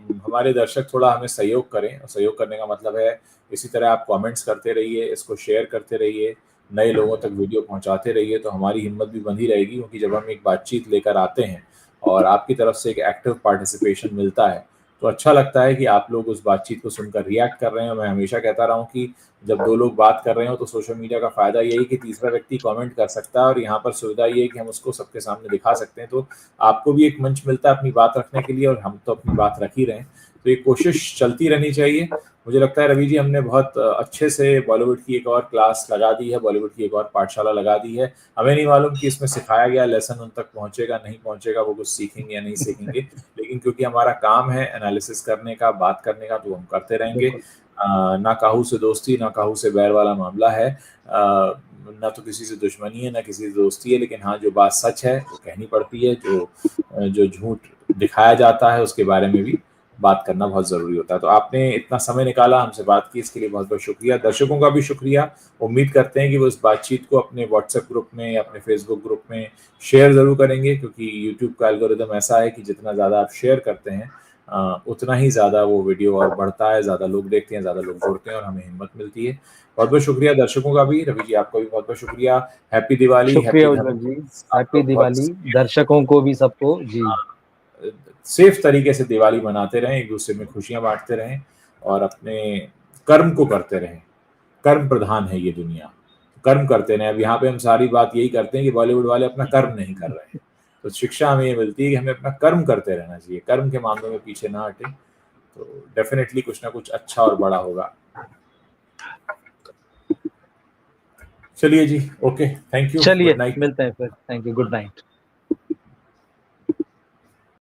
हमारे दर्शक थोड़ा हमें सहयोग करें, और सहयोग करने का मतलब है इसी तरह आप कमेंट्स करते रहिए, इसको शेयर करते रहिए, नए लोगों तक वीडियो पहुंचाते रहिए, तो हमारी हिम्मत भी बंधी रहेगी। क्योंकि जब हम एक बातचीत लेकर आते हैं और आपकी तरफ से एक एक्टिव पार्टिसिपेशन मिलता है, तो अच्छा लगता है कि आप लोग उस बातचीत को सुनकर रिएक्ट कर रहे हैं। मैं हमेशा कहता रहा हूँ कि जब दो लोग बात कर रहे हो तो सोशल मीडिया का फ़ायदा यही कि तीसरा व्यक्ति कमेंट कर सकता है, और यहाँ पर सुविधा ये है कि हम उसको सबके सामने दिखा सकते हैं। तो आपको भी एक मंच मिलता है अपनी बात रखने के लिए, और हम तो अपनी बात रख ही रहे हैं। तो ये कोशिश चलती रहनी चाहिए। मुझे लगता है रवि जी हमने बहुत अच्छे से बॉलीवुड की एक और क्लास लगा दी है, बॉलीवुड की एक और पाठशाला लगा दी है। हमें नहीं मालूम कि इसमें सिखाया गया लेसन उन तक पहुंचेगा नहीं पहुंचेगा, वो कुछ सीखेंगे या नहीं सीखेंगे, लेकिन क्योंकि हमारा काम है एनालिसिस करने का, बात करने का, तो हम करते रहेंगे। ना काहू से दोस्ती ना काहू से बैर वाला मामला है, ना तो किसी से दुश्मनी है ना किसी से दोस्ती है, लेकिन हाँ जो बात सच है वो कहनी पड़ती है, जो झूठ दिखाया जाता है उसके बारे में भी बात करना बहुत ज़रूरी होता है। तो आपने इतना समय निकाला हमसे बात की, इसके लिए बहुत बहुत शुक्रिया। दर्शकों का भी शुक्रिया। उम्मीद करते हैं कि वो इस बातचीत को अपने व्हाट्सएप ग्रुप में या अपने फेसबुक ग्रुप में शेयर ज़रूर करेंगे, क्योंकि यूट्यूब का एल्गोरिदम ऐसा है कि जितना ज़्यादा आप शेयर करते हैं उतना ही ज़्यादा वो वीडियो और बढ़ता है, ज़्यादा लोग देखते हैं, ज़्यादा लोग जुड़ते हैं, और हमें हिम्मत मिलती है। बहुत बहुत शुक्रिया दर्शकों का भी। रवि जी आपका भी बहुत बहुत शुक्रिया। हैप्पी दिवाली, शुक्रिया हैप्पी उज्जवल जी, आप हैप्पी लोग बहुत दिवाली, दर्शकों को भी, सबको जी। सेफ तरीके से दिवाली मनाते रहें, एक दूसरे में खुशियां बांटते रहें, और अपने कर्म को करते रहें। कर्म प्रधान है ये दुनिया, कर्म करते रहें। अब यहाँ पे हम सारी बात यही करते हैं कि बॉलीवुड वाले अपना कर्म नहीं कर रहे हैं, तो शिक्षा हमें ये मिलती है कि हमें अपना कर्म करते रहना चाहिए, कर्म के मामलों में पीछे ना हटें, तो डेफिनेटली कुछ ना कुछ अच्छा और बड़ा होगा। चलिए जी, ओके, थैंक यू, चलिए गुड नाइट। मिलते हैं फिर, थैंक यू, गुड नाइट।